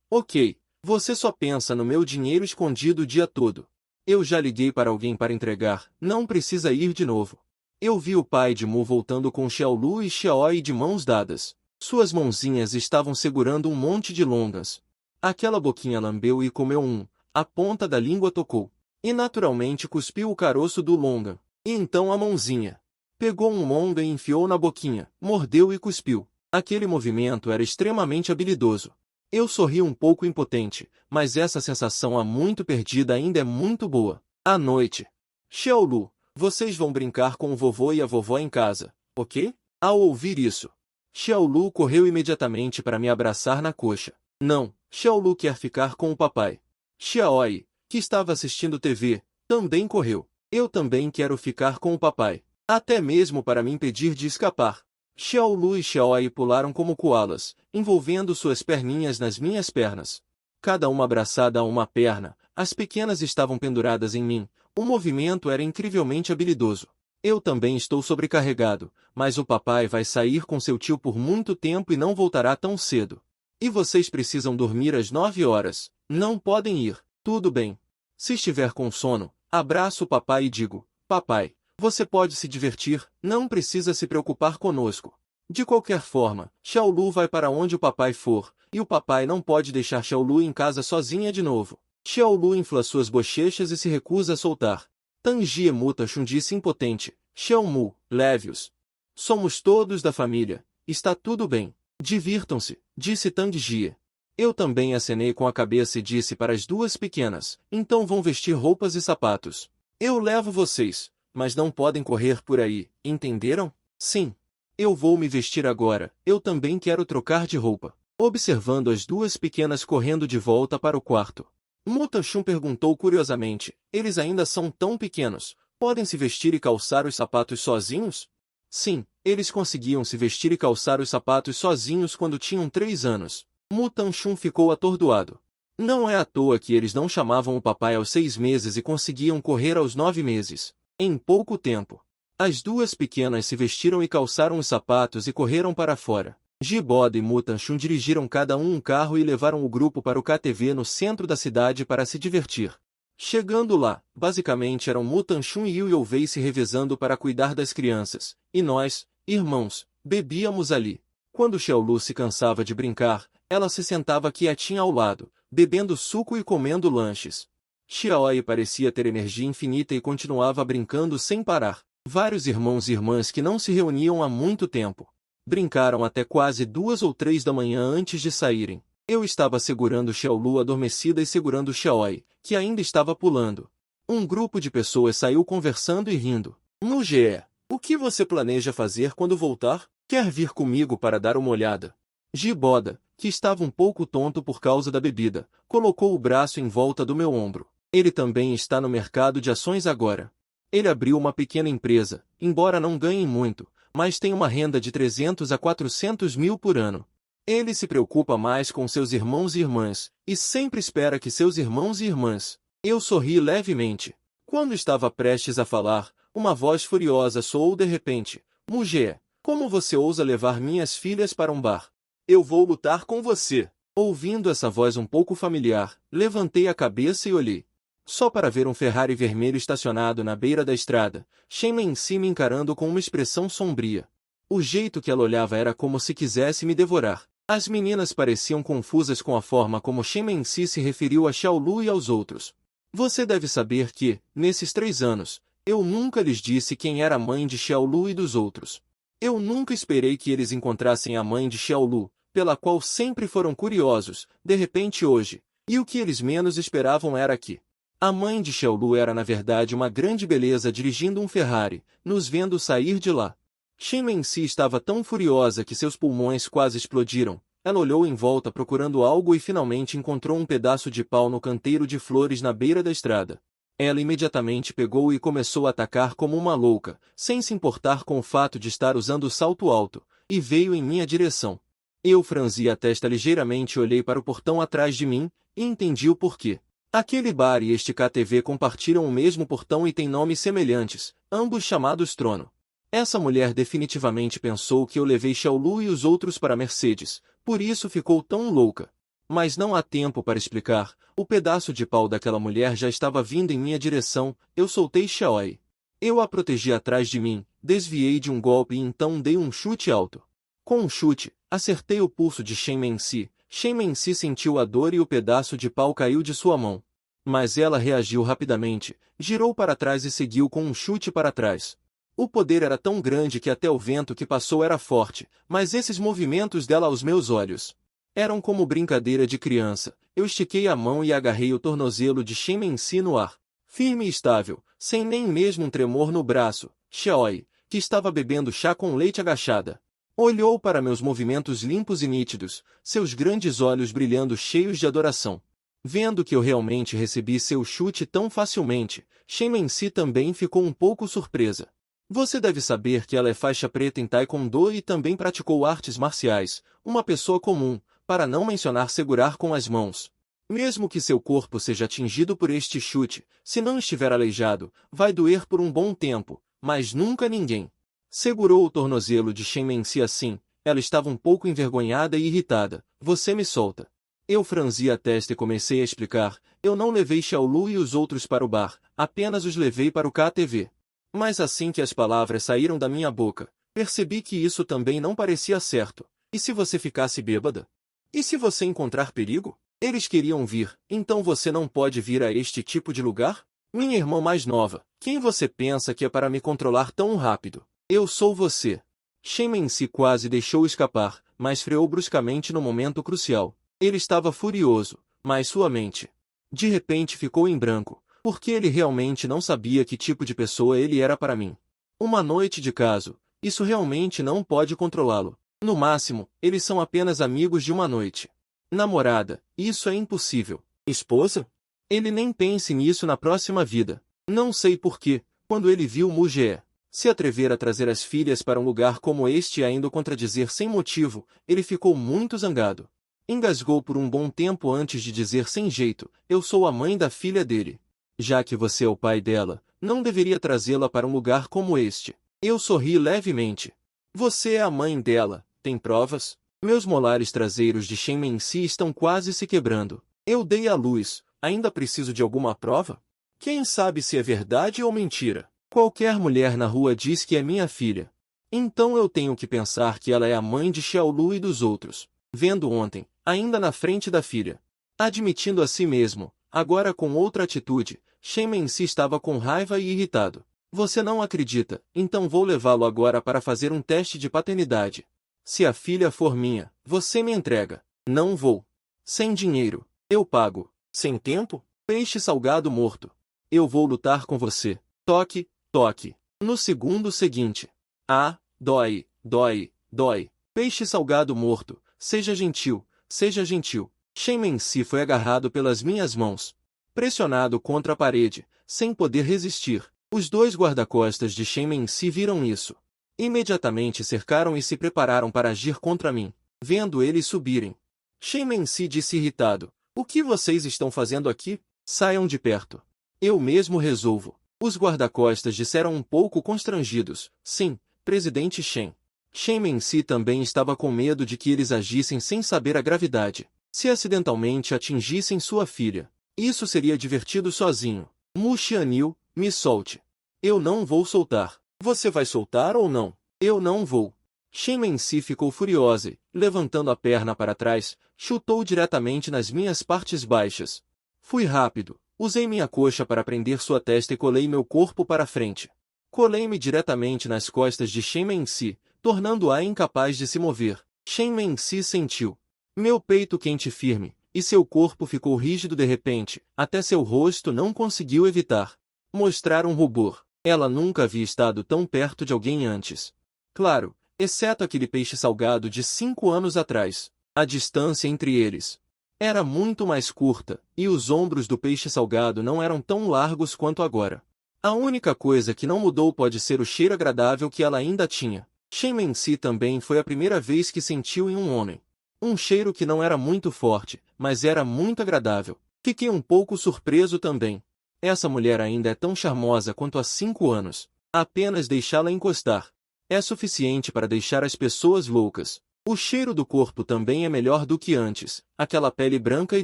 Ok, você só pensa no meu dinheiro escondido o dia todo. Eu já liguei para alguém para entregar, não precisa ir de novo. Eu vi o pai de Mu voltando com Xiaolu e Xiaoi de mãos dadas. Suas mãozinhas estavam segurando um monte de longas. Aquela boquinha lambeu e comeu a ponta da língua tocou. E naturalmente cuspiu o caroço do longa. E então a mãozinha pegou um longa e enfiou na boquinha, mordeu e cuspiu. Aquele movimento era extremamente habilidoso. Eu sorri um pouco impotente, mas essa sensação há muito perdida ainda é muito boa. À noite. Xiaolu, vocês vão brincar com o vovô e a vovó em casa, ok? Ao ouvir isso, Xiaolu correu imediatamente para me abraçar na coxa. Não, Xiaolu quer ficar com o papai. Xiaoi, que estava assistindo TV, também correu. Eu também quero ficar com o papai. Até mesmo para me impedir de escapar. Xiaolu e Xiaoi pularam como koalas, envolvendo suas perninhas nas minhas pernas. Cada uma abraçada a uma perna, as pequenas estavam penduradas em mim. O movimento era incrivelmente habilidoso. Eu também estou sobrecarregado, mas o papai vai sair com seu tio por muito tempo e não voltará tão cedo. E vocês precisam dormir às 9 horas. Não podem ir. Tudo bem. Se estiver com sono, abraço o papai e digo: Papai, você pode se divertir, não precisa se preocupar conosco. De qualquer forma, Xiaolu vai para onde o papai for, e o papai não pode deixar Xiaolu em casa sozinha de novo. Xiaolu infla suas bochechas e se recusa a soltar. Tanjie Mutachun disse impotente: Xiaomu, leve-os. Somos todos da família, está tudo bem. Divirtam-se, disse Tanjie. Eu também acenei com a cabeça e disse para as duas pequenas: então vão vestir roupas e sapatos. Eu levo vocês, mas não podem correr por aí, entenderam? Sim. Eu vou me vestir agora, eu também quero trocar de roupa. Observando as duas pequenas correndo de volta para o quarto, Mutachun perguntou curiosamente: eles ainda são tão pequenos, podem se vestir e calçar os sapatos sozinhos? Sim, eles conseguiam se vestir e calçar os sapatos sozinhos quando tinham 3 anos. Mutachun ficou atordoado. Não é à toa que eles não chamavam o papai aos 6 meses e conseguiam correr aos 9 meses. Em pouco tempo, as duas pequenas se vestiram e calçaram os sapatos e correram para fora. Jiboda e Mutachun dirigiram cada um carro e levaram o grupo para o KTV no centro da cidade para se divertir. Chegando lá, basicamente eram Mu Tanchun e Yu Wei se revezando para cuidar das crianças, e nós, irmãos, bebíamos ali. Quando Xiaolu se cansava de brincar, ela se sentava quietinha ao lado, bebendo suco e comendo lanches. Xiaoi parecia ter energia infinita e continuava brincando sem parar. Vários irmãos e irmãs que não se reuniam há muito tempo. Brincaram até quase 2 ou 3 da manhã antes de saírem. Eu estava segurando Xiaolu adormecida e segurando Xiaoi, que ainda estava pulando. Um grupo de pessoas saiu conversando e rindo. Mugé, o que você planeja fazer quando voltar? Quer vir comigo para dar uma olhada? Giboda, que estava um pouco tonto por causa da bebida, colocou o braço em volta do meu ombro. Ele também está no mercado de ações agora. Ele abriu uma pequena empresa, embora não ganhe muito, mas tem uma renda de 300 a 400 mil por ano. Ele se preocupa mais com seus irmãos e irmãs, e sempre espera que seus irmãos e irmãs. Eu sorri levemente. Quando estava prestes a falar, uma voz furiosa soou de repente. Mugé, como você ousa levar minhas filhas para um bar? Eu vou lutar com você. Ouvindo essa voz um pouco familiar, levantei a cabeça e olhei. Só para ver um Ferrari vermelho estacionado na beira da estrada, Shen Menci me encarando com uma expressão sombria. O jeito que ela olhava era como se quisesse me devorar. As meninas pareciam confusas com a forma como Shen Menci se referiu a Xiaolu e aos outros. Você deve saber que, nesses 3 anos, eu nunca lhes disse quem era a mãe de Xiaolu e dos outros. Eu nunca esperei que eles encontrassem a mãe de Xiaolu, pela qual sempre foram curiosos, de repente hoje, e o que eles menos esperavam era que a mãe de Xiaolu era na verdade uma grande beleza dirigindo um Ferrari, nos vendo sair de lá. Shen Menci estava tão furiosa que seus pulmões quase explodiram. Ela olhou em volta procurando algo e finalmente encontrou um pedaço de pau no canteiro de flores na beira da estrada. Ela imediatamente pegou e começou a atacar como uma louca, sem se importar com o fato de estar usando o salto alto, e veio em minha direção. Eu franzi a testa ligeiramente e olhei para o portão atrás de mim, e entendi o porquê. Aquele bar e este KTV compartilham o mesmo portão e têm nomes semelhantes, ambos chamados Trono. Essa mulher definitivamente pensou que eu levei Xiaolu e os outros para Mercedes, por isso ficou tão louca. Mas não há tempo para explicar, o pedaço de pau daquela mulher já estava vindo em minha direção, eu soltei Xiaoi. Eu a protegi atrás de mim, desviei de um golpe e então dei um chute alto. Com um chute, acertei o pulso de Shen Menci. Shen Menci sentiu a dor e o pedaço de pau caiu de sua mão. Mas ela reagiu rapidamente, girou para trás e seguiu com um chute para trás. O poder era tão grande que até o vento que passou era forte, mas esses movimentos dela aos meus olhos eram como brincadeira de criança. Eu estiquei a mão e agarrei o tornozelo de Shen Menci no ar. Firme e estável, sem nem mesmo um tremor no braço, Xiaoi, que estava bebendo chá com leite agachada, olhou para meus movimentos limpos e nítidos, seus grandes olhos brilhando cheios de adoração. Vendo que eu realmente recebi seu chute tão facilmente, Shen Menci também ficou um pouco surpresa. Você deve saber que ela é faixa preta em Taekwondo e também praticou artes marciais, uma pessoa comum, para não mencionar segurar com as mãos. Mesmo que seu corpo seja atingido por este chute, se não estiver aleijado, vai doer por um bom tempo, mas nunca ninguém segurou o tornozelo de Shen Menci assim. Ela estava um pouco envergonhada e irritada. Você me solta. Eu franzi a testa e comecei a explicar. Eu não levei Xiaolu e os outros para o bar, apenas os levei para o KTV. Mas assim que as palavras saíram da minha boca, percebi que isso também não parecia certo. E se você ficasse bêbada? E se você encontrar perigo? Eles queriam vir, então você não pode vir a este tipo de lugar? Minha irmã mais nova, quem você pensa que é para me controlar tão rápido? Eu sou você. Shen Menci quase deixou escapar, mas freou bruscamente no momento crucial. Ele estava furioso, mas sua mente de repente ficou em branco, porque ele realmente não sabia que tipo de pessoa ele era para mim. Uma noite de caso, isso realmente não pode controlá-lo. No máximo, eles são apenas amigos de uma noite. Namorada, isso é impossível. Esposa? Ele nem pense nisso na próxima vida. Não sei porquê, quando ele viu Mugé se atrever a trazer as filhas para um lugar como este e ainda o contradizer sem motivo, ele ficou muito zangado. Engasgou por um bom tempo antes de dizer sem jeito, eu sou a mãe da filha dele. Já que você é o pai dela, não deveria trazê-la para um lugar como este. Eu sorri levemente. Você é a mãe dela, tem provas? Meus molares traseiros de Shen Menci estão quase se quebrando. Eu dei à luz, ainda preciso de alguma prova? Quem sabe se é verdade ou mentira? Qualquer mulher na rua diz que é minha filha. Então eu tenho que pensar que ela é a mãe de Xiaolu e dos outros. Vendo ontem, ainda na frente da filha. Admitindo a si mesmo, agora com outra atitude, Shen Mensi estava com raiva e irritado. Você não acredita, então vou levá-lo agora para fazer um teste de paternidade. Se a filha for minha, você me entrega. Não vou. Sem dinheiro. Eu pago. Sem tempo? Peixe salgado morto. Eu vou lutar com você. Toque, toque. No segundo seguinte. Ah, dói, dói, dói. Peixe salgado morto. Seja gentil, seja gentil. Shen Mensi foi agarrado pelas minhas mãos. Pressionado contra a parede, sem poder resistir. Os dois guarda-costas de Shen Mensi viram isso. Imediatamente cercaram e se prepararam para agir contra mim, vendo eles subirem. Shen Mensi disse irritado, o que vocês estão fazendo aqui? Saiam de perto. Eu mesmo resolvo. Os guarda-costas disseram um pouco constrangidos, sim, presidente Shen. Shen Mensi também estava com medo de que eles agissem sem saber a gravidade. Se acidentalmente atingissem sua filha, isso seria divertido sozinho. Mu Xianyu, me solte. Eu não vou soltar. Você vai soltar ou não? Eu não vou. Shen Mensi ficou furiosa e, levantando a perna para trás, chutou diretamente nas minhas partes baixas. Fui rápido. Usei minha coxa para prender sua testa e colei meu corpo para frente. Colei-me diretamente nas costas de Shen Mensi, tornando-a incapaz de se mover. Shen Mensi sentiu meu peito quente e firme, e seu corpo ficou rígido de repente, até seu rosto não conseguiu evitar mostrar um rubor. Ela nunca havia estado tão perto de alguém antes. Claro, exceto aquele peixe salgado de 5 anos atrás. A distância entre eles era muito mais curta, e os ombros do peixe salgado não eram tão largos quanto agora. A única coisa que não mudou pode ser o cheiro agradável que ela ainda tinha. Shen Mensi também foi a primeira vez que sentiu em um homem. Um cheiro que não era muito forte, mas era muito agradável. Fiquei um pouco surpreso também. Essa mulher ainda é tão charmosa quanto há 5 anos. Apenas deixá-la encostar é suficiente para deixar as pessoas loucas. O cheiro do corpo também é melhor do que antes. Aquela pele branca e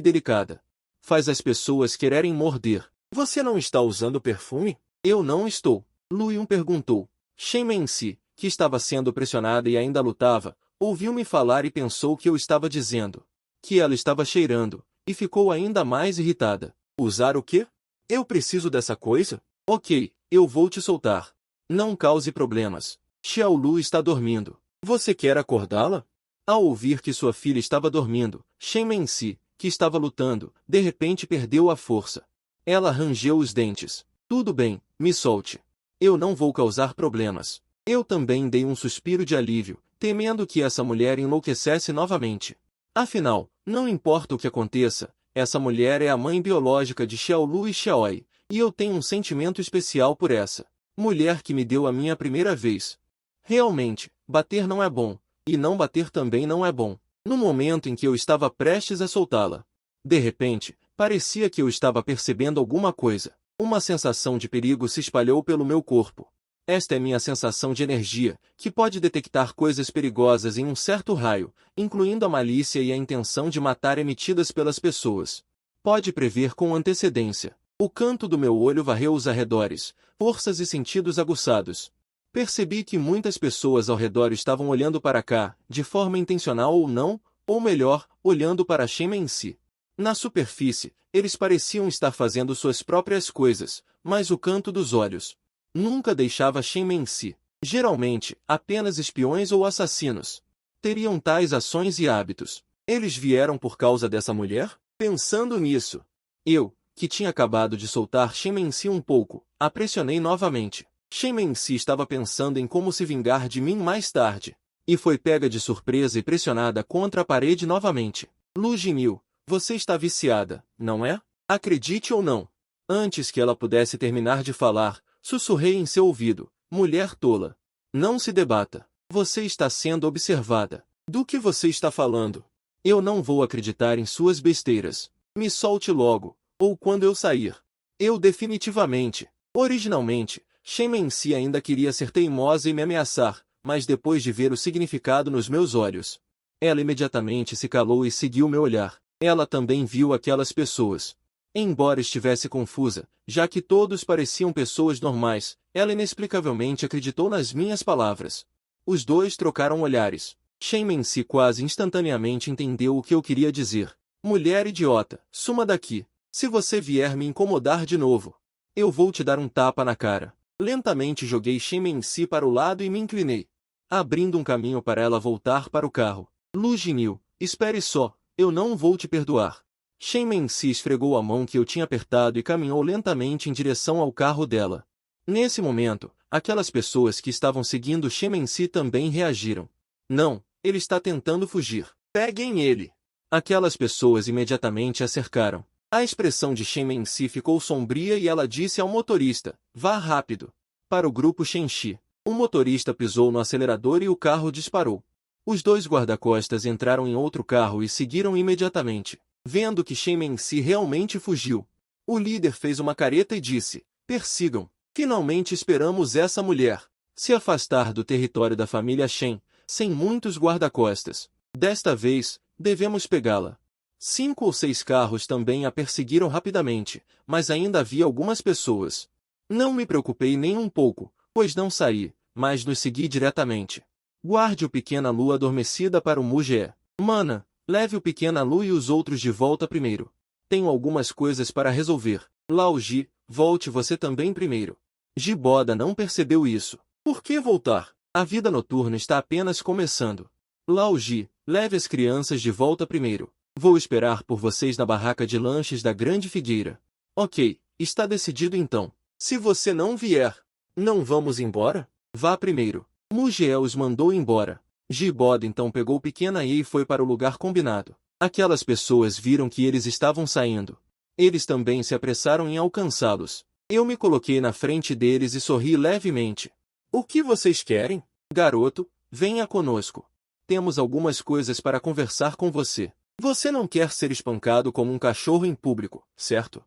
delicada faz as pessoas quererem morder. Você não está usando perfume? Eu não estou. Lu Yun perguntou. Shen Mensi, que estava sendo pressionada e ainda lutava, ouviu-me falar e pensou que eu estava dizendo que ela estava cheirando, e ficou ainda mais irritada. Usar o quê? Eu preciso dessa coisa? Ok, eu vou te soltar. Não cause problemas. Xiaolu está dormindo. Você quer acordá-la? Ao ouvir que sua filha estava dormindo, Shen Mensi, que estava lutando, de repente perdeu a força. Ela rangeu os dentes. Tudo bem, me solte. Eu não vou causar problemas. Eu também dei um suspiro de alívio, temendo que essa mulher enlouquecesse novamente. Afinal, não importa o que aconteça, essa mulher é a mãe biológica de Xiaolu e Xiaoi, e eu tenho um sentimento especial por essa mulher que me deu a minha primeira vez. Realmente, bater não é bom, e não bater também não é bom. No momento em que eu estava prestes a soltá-la, de repente, parecia que eu estava percebendo alguma coisa. Uma sensação de perigo se espalhou pelo meu corpo. Esta é minha sensação de energia, que pode detectar coisas perigosas em um certo raio, incluindo a malícia e a intenção de matar emitidas pelas pessoas. Pode prever com antecedência. O canto do meu olho varreu os arredores, forças e sentidos aguçados. Percebi que muitas pessoas ao redor estavam olhando para cá, de forma intencional ou não, ou melhor, olhando para Shen Mensi. Na superfície, eles pareciam estar fazendo suas próprias coisas, mas o canto dos olhos nunca deixava Shen Mensi. Geralmente, apenas espiões ou assassinos teriam tais ações e hábitos. Eles vieram por causa dessa mulher? Pensando nisso, eu, que tinha acabado de soltar Shen Mensi um pouco, a pressionei novamente. Shen Mensi estava pensando em como se vingar de mim mais tarde, e foi pega de surpresa e pressionada contra a parede novamente. Lu Jinyu, você está viciada, não é? Acredite ou não. Antes que ela pudesse terminar de falar, sussurrei em seu ouvido, mulher tola. Não se debata. Você está sendo observada. Do que você está falando? Eu não vou acreditar em suas besteiras. Me solte logo, ou quando eu sair. Eu definitivamente. Originalmente, Shen Mensi ainda queria ser teimosa e me ameaçar, mas depois de ver o significado nos meus olhos, ela imediatamente se calou e seguiu meu olhar. Ela também viu aquelas pessoas. Embora estivesse confusa, já que todos pareciam pessoas normais, ela inexplicavelmente acreditou nas minhas palavras. Os dois trocaram olhares. Shen Mensi quase instantaneamente entendeu o que eu queria dizer. Mulher idiota, suma daqui. Se você vier me incomodar de novo, eu vou te dar um tapa na cara. Lentamente joguei Shen Mensi para o lado e me inclinei, abrindo um caminho para ela voltar para o carro. Lu Jinil, espere só, eu não vou te perdoar. Shen Mensi esfregou a mão que eu tinha apertado e caminhou lentamente em direção ao carro dela. Nesse momento, aquelas pessoas que estavam seguindo Shen Mensi também reagiram. Não, ele está tentando fugir. Peguem ele! Aquelas pessoas imediatamente a cercaram. A expressão de Shen Mensi ficou sombria e ela disse ao motorista, vá rápido. Para o grupo Shenxi, o motorista pisou no acelerador e o carro disparou. Os dois guarda-costas entraram em outro carro e seguiram imediatamente. Vendo que Shen Mensi realmente fugiu, o líder fez uma careta e disse, persigam. Finalmente esperamos essa mulher se afastar do território da família Shen, sem muitos guarda-costas. Desta vez, devemos pegá-la. 5 ou 6 carros também a perseguiram rapidamente, mas ainda havia algumas pessoas. Não me preocupei nem um pouco, pois não saí, mas nos segui diretamente. Guarde o Pequena Lu adormecida para o Mugé. Mana, leve o Pequena Lu e os outros de volta primeiro. Tenho algumas coisas para resolver. Lao Ji, volte você também primeiro. Jiboda não percebeu isso. Por que voltar? A vida noturna está apenas começando. Lao Ji, leve as crianças de volta primeiro. Vou esperar por vocês na barraca de lanches da Grande Figueira. Ok, está decidido então. Se você não vier, não vamos embora? Vá primeiro. Mugel os mandou embora. Jiboda então pegou Pequena E e foi para o lugar combinado. Aquelas pessoas viram que eles estavam saindo. Eles também se apressaram em alcançá-los. Eu me coloquei na frente deles e sorri levemente. O que vocês querem? Garoto, venha conosco. Temos algumas coisas para conversar com você. Você não quer ser espancado como um cachorro em público, certo?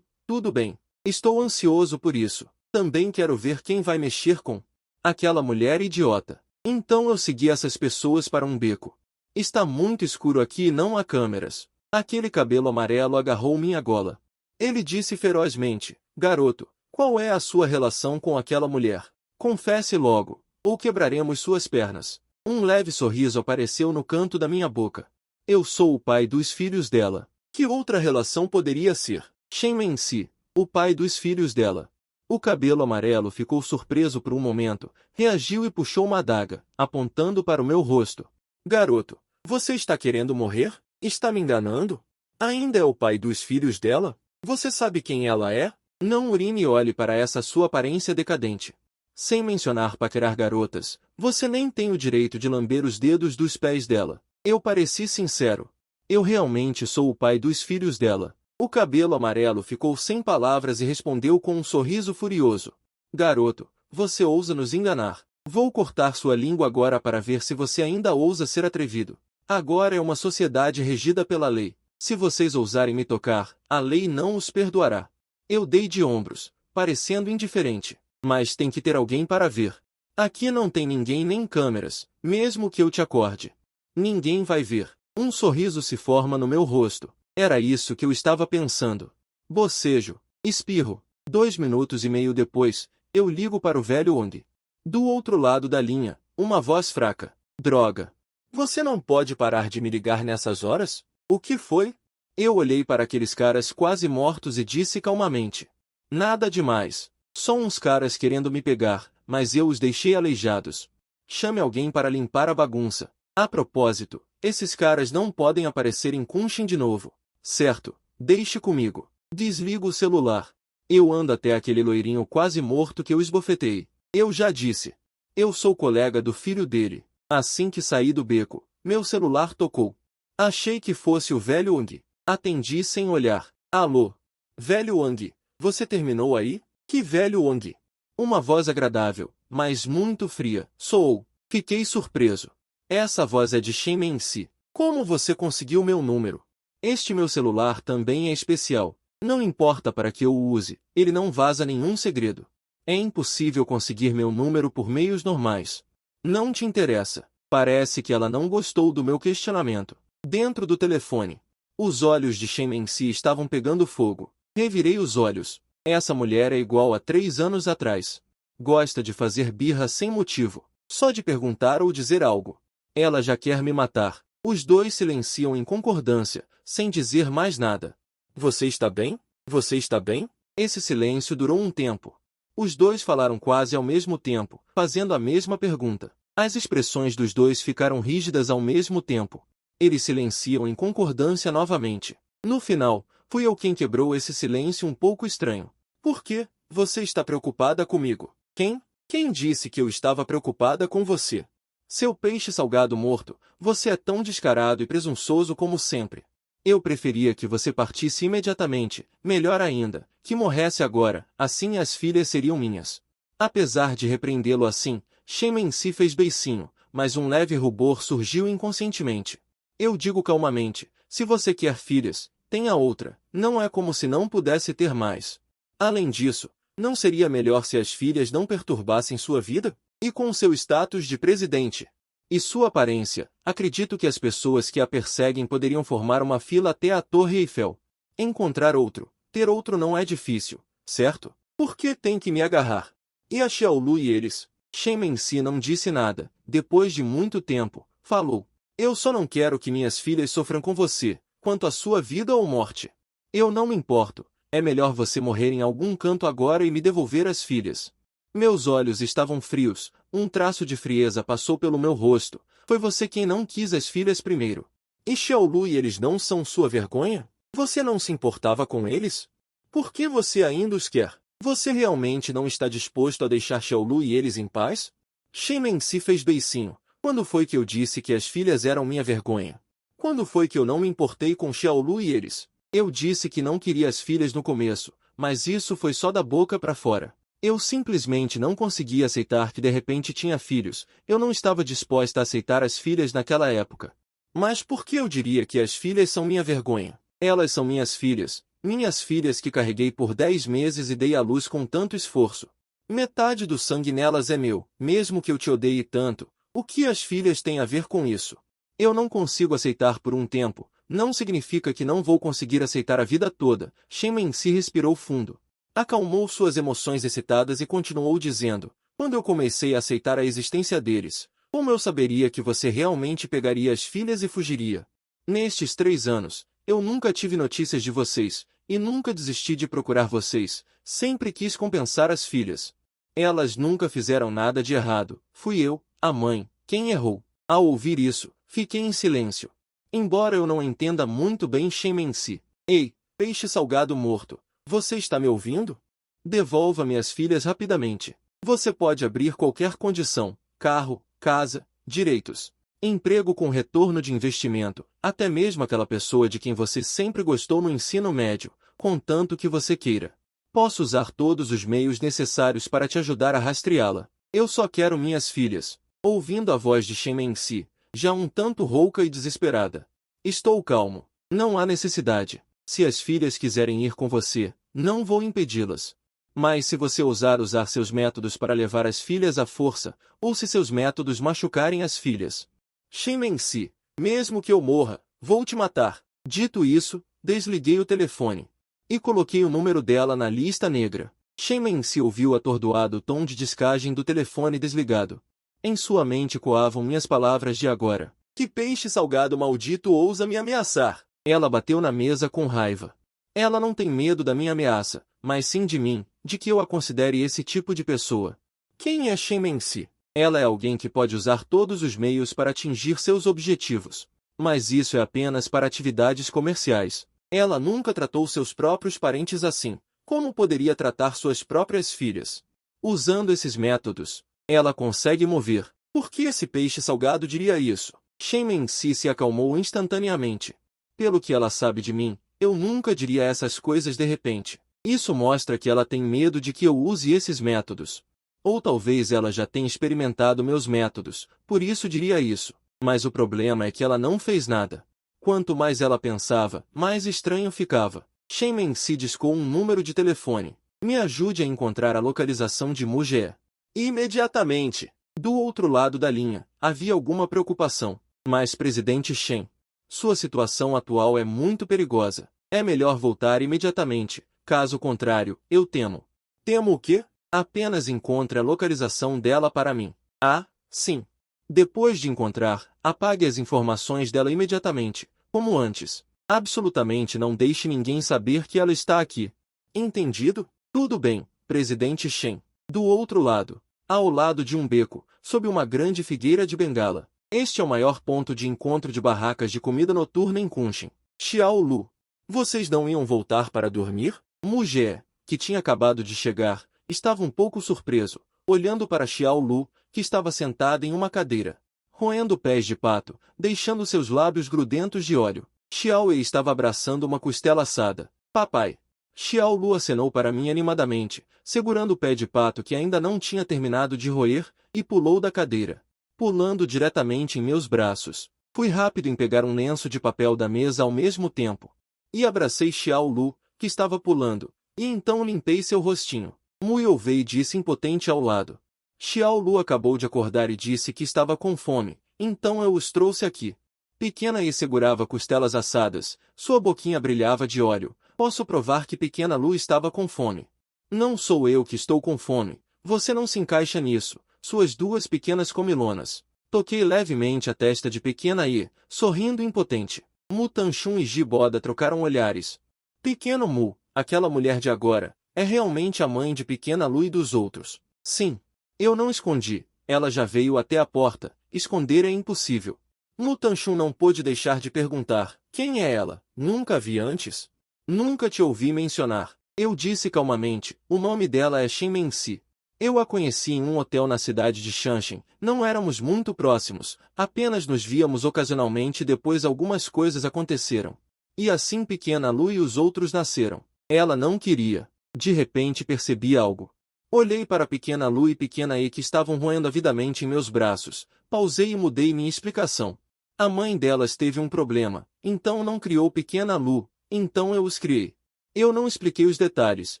Tudo bem. Estou ansioso por isso. Também quero ver quem vai mexer com aquela mulher idiota. Então eu segui essas pessoas para um beco. Está muito escuro aqui e não há câmeras. Aquele cabelo amarelo agarrou minha gola. Ele disse ferozmente, garoto, qual é a sua relação com aquela mulher? Confesse logo, ou quebraremos suas pernas. Um leve sorriso apareceu no canto da minha boca. Eu sou o pai dos filhos dela. Que outra relação poderia ser? Shen Mensi, o pai dos filhos dela. O cabelo amarelo ficou surpreso por um momento, reagiu e puxou uma adaga, apontando para o meu rosto. Garoto, você está querendo morrer? Está me enganando? Ainda é o pai dos filhos dela? Você sabe quem ela é? Não urine e olhe para essa sua aparência decadente. Sem mencionar paquerar garotas, você nem tem o direito de lamber os dedos dos pés dela. Eu pareci sincero. Eu realmente sou o pai dos filhos dela. O cabelo amarelo ficou sem palavras e respondeu com um sorriso furioso. Garoto, você ousa nos enganar. Vou cortar sua língua agora para ver se você ainda ousa ser atrevido. Agora é uma sociedade regida pela lei. Se vocês ousarem me tocar, a lei não os perdoará. Eu dei de ombros, parecendo indiferente. Mas tem que ter alguém para ver. Aqui não tem ninguém nem câmeras, mesmo que eu te acorde. Ninguém vai ver. Um sorriso se forma no meu rosto. Era isso que eu estava pensando. Bocejo. Espirro. 2 minutos e meio depois, eu ligo para o velho Ong. Do outro lado da linha, uma voz fraca. Droga. Você não pode parar de me ligar nessas horas? O que foi? Eu olhei para aqueles caras quase mortos e disse calmamente. Nada demais. Só uns caras querendo me pegar, mas eu os deixei aleijados. Chame alguém para limpar a bagunça. A propósito, esses caras não podem aparecer em Kunshin de novo. Certo, deixe comigo. Desligo o celular. Eu ando até aquele loirinho quase morto que eu esbofetei. Eu já disse. Eu sou colega do filho dele. Assim que saí do beco, meu celular tocou. Achei que fosse o velho Ong. Atendi sem olhar. Alô? Velho Ong, você terminou aí? Que velho Ong? Uma voz agradável, mas muito fria. Sou. Fiquei surpreso. Essa voz é de Shen Mensi. Como você conseguiu meu número? Este meu celular também é especial. Não importa para que eu o use, ele não vaza nenhum segredo. É impossível conseguir meu número por meios normais. Não te interessa. Parece que ela não gostou do meu questionamento. Dentro do telefone. Os olhos de Shen Mensi estavam pegando fogo. Revirei os olhos. Essa mulher é igual a 3 anos atrás. Gosta de fazer birra sem motivo, só de perguntar ou dizer algo. Ela já quer me matar. Os dois silenciam em concordância, sem dizer mais nada. Você está bem? Você está bem? Esse silêncio durou um tempo. Os dois falaram quase ao mesmo tempo, fazendo a mesma pergunta. As expressões dos dois ficaram rígidas ao mesmo tempo. Eles silenciam em concordância novamente. No final, fui eu quem quebrou esse silêncio um pouco estranho. Por quê? Você está preocupada comigo? Quem? Quem disse que eu estava preocupada com você? Seu peixe salgado morto, você é tão descarado e presunçoso como sempre. Eu preferia que você partisse imediatamente, melhor ainda, que morresse agora, assim as filhas seriam minhas. Apesar de repreendê-lo assim, Shen Mensi fez beicinho, mas um leve rubor surgiu inconscientemente. Eu digo calmamente, se você quer filhas, tenha outra, não é como se não pudesse ter mais. Além disso, não seria melhor se as filhas não perturbassem sua vida? E com seu status de presidente e sua aparência, acredito que as pessoas que a perseguem poderiam formar uma fila até a Torre Eiffel. Encontrar outro, ter outro não é difícil, certo? Por que tem que me agarrar? E a Xiaolu e eles? Shen Mensi não disse nada. Depois de muito tempo, falou. Eu só não quero que minhas filhas sofram com você, quanto à sua vida ou morte. Eu não me importo. É melhor você morrer em algum canto agora e me devolver as filhas. Meus olhos estavam frios, um traço de frieza passou pelo meu rosto. Foi você quem não quis as filhas primeiro. E Xiaolu e eles não são sua vergonha? Você não se importava com eles? Por que você ainda os quer? Você realmente não está disposto a deixar Xiaolu e eles em paz? Shen Mensi fez beicinho. Quando foi que eu disse que as filhas eram minha vergonha? Quando foi que eu não me importei com Xiaolu e eles? Eu disse que não queria as filhas no começo, mas isso foi só da boca para fora. Eu simplesmente não conseguia aceitar que de repente tinha filhos. Eu não estava disposta a aceitar as filhas naquela época. Mas por que eu diria que as filhas são minha vergonha? Elas são minhas filhas que carreguei por 10 meses e dei à luz com tanto esforço. Metade do sangue nelas é meu, mesmo que eu te odeie tanto. O que as filhas têm a ver com isso? Eu não consigo aceitar por um tempo. Não significa que não vou conseguir aceitar a vida toda. Shen Mensi respirou fundo. Acalmou suas emoções excitadas e continuou dizendo, quando eu comecei a aceitar a existência deles, como eu saberia que você realmente pegaria as filhas e fugiria? Nestes 3 anos, eu nunca tive notícias de vocês, e nunca desisti de procurar vocês, sempre quis compensar as filhas. Elas nunca fizeram nada de errado, fui eu, a mãe, quem errou. Ao ouvir isso, fiquei em silêncio. Embora eu não entenda muito bem Shen Mensi. Ei, peixe salgado morto. Você está me ouvindo? Devolva-me as filhas rapidamente. Você pode abrir qualquer condição, carro, casa, direitos, emprego com retorno de investimento, até mesmo aquela pessoa de quem você sempre gostou no ensino médio, contanto que você queira. Posso usar todos os meios necessários para te ajudar a rastreá-la. Eu só quero minhas filhas. Ouvindo a voz de Shen Mensi, já um tanto rouca e desesperada. Estou calmo. Não há necessidade. Se as filhas quiserem ir com você, não vou impedi-las. Mas se você ousar usar seus métodos para levar as filhas à força, ou se seus métodos machucarem as filhas. Shen Mensi, mesmo que eu morra, vou te matar. Dito isso, desliguei o telefone. E coloquei o número dela na lista negra. Shen Mensi ouviu o atordoado tom de descagem do telefone desligado. Em sua mente coavam minhas palavras de agora. Que peixe salgado maldito ousa me ameaçar? Ela bateu na mesa com raiva. Ela não tem medo da minha ameaça, mas sim de mim, de que eu a considere esse tipo de pessoa. Quem é Shen Mensi? Ela é alguém que pode usar todos os meios para atingir seus objetivos. Mas isso é apenas para atividades comerciais. Ela nunca tratou seus próprios parentes assim. Como poderia tratar suas próprias filhas? Usando esses métodos, ela consegue mover. Por que esse peixe salgado diria isso? Shen Mensi se acalmou instantaneamente. Pelo que ela sabe de mim, eu nunca diria essas coisas de repente. Isso mostra que ela tem medo de que eu use esses métodos. Ou talvez ela já tenha experimentado meus métodos, por isso diria isso. Mas o problema é que ela não fez nada. Quanto mais ela pensava, mais estranho ficava. Shen Mensi discou um número de telefone. Me ajude a encontrar a localização de Mu Jie. Imediatamente. Do outro lado da linha, havia alguma preocupação. Mas presidente Shen. Sua situação atual é muito perigosa. É melhor voltar imediatamente, caso contrário, eu temo. Temo o quê? Apenas encontre a localização dela para mim. Ah, sim. Depois de encontrar, apague as informações dela imediatamente, como antes. Absolutamente não deixe ninguém saber que ela está aqui. Entendido? Tudo bem, Presidente Shen. Do outro lado, ao lado de um beco, sob uma grande figueira de bengala. Este é o maior ponto de encontro de barracas de comida noturna em Kunshin. Xiao Lu. Vocês não iam voltar para dormir? Mu Jie, que tinha acabado de chegar, estava um pouco surpreso, olhando para Xiao Lu, que estava sentada em uma cadeira, roendo pés de pato, deixando seus lábios grudentos de óleo. Xiao Wei estava abraçando uma costela assada. Papai. Xiao Lu acenou para mim animadamente, segurando o pé de pato que ainda não tinha terminado de roer, e pulou da cadeira, pulando diretamente em meus braços. Fui rápido em pegar um lenço de papel da mesa ao mesmo tempo. E abracei Xiao Lu, que estava pulando, e então limpei seu rostinho. Mu Youwei disse impotente ao lado. Xiao Lu acabou de acordar e disse que estava com fome, então eu os trouxe aqui. Pequena E segurava costelas assadas, sua boquinha brilhava de óleo. Posso provar que Pequena Lu estava com fome. Não sou eu que estou com fome, você não se encaixa nisso, suas duas pequenas comilonas. Toquei levemente a testa de Pequena E, sorrindo impotente. Mu Tanchun e Jiboda trocaram olhares. Pequeno Mu, aquela mulher de agora, é realmente a mãe de Pequena Lu e dos outros. Sim. Eu não escondi, ela já veio até a porta, esconder é impossível. Mu Tanchun não pôde deixar de perguntar, quem é ela? Nunca a vi antes? Nunca te ouvi mencionar. Eu disse calmamente, o nome dela é Shen Mensi. Eu a conheci em um hotel na cidade de Shanshin, não éramos muito próximos, apenas nos víamos ocasionalmente e depois algumas coisas aconteceram. E assim Pequena Lu e os outros nasceram. Ela não queria. De repente percebi algo. Olhei para Pequena Lu e Pequena E que estavam roendo avidamente em meus braços, pausei e mudei minha explicação. A mãe delas teve um problema, então não criou Pequena Lu, então eu os criei. Eu não expliquei os detalhes,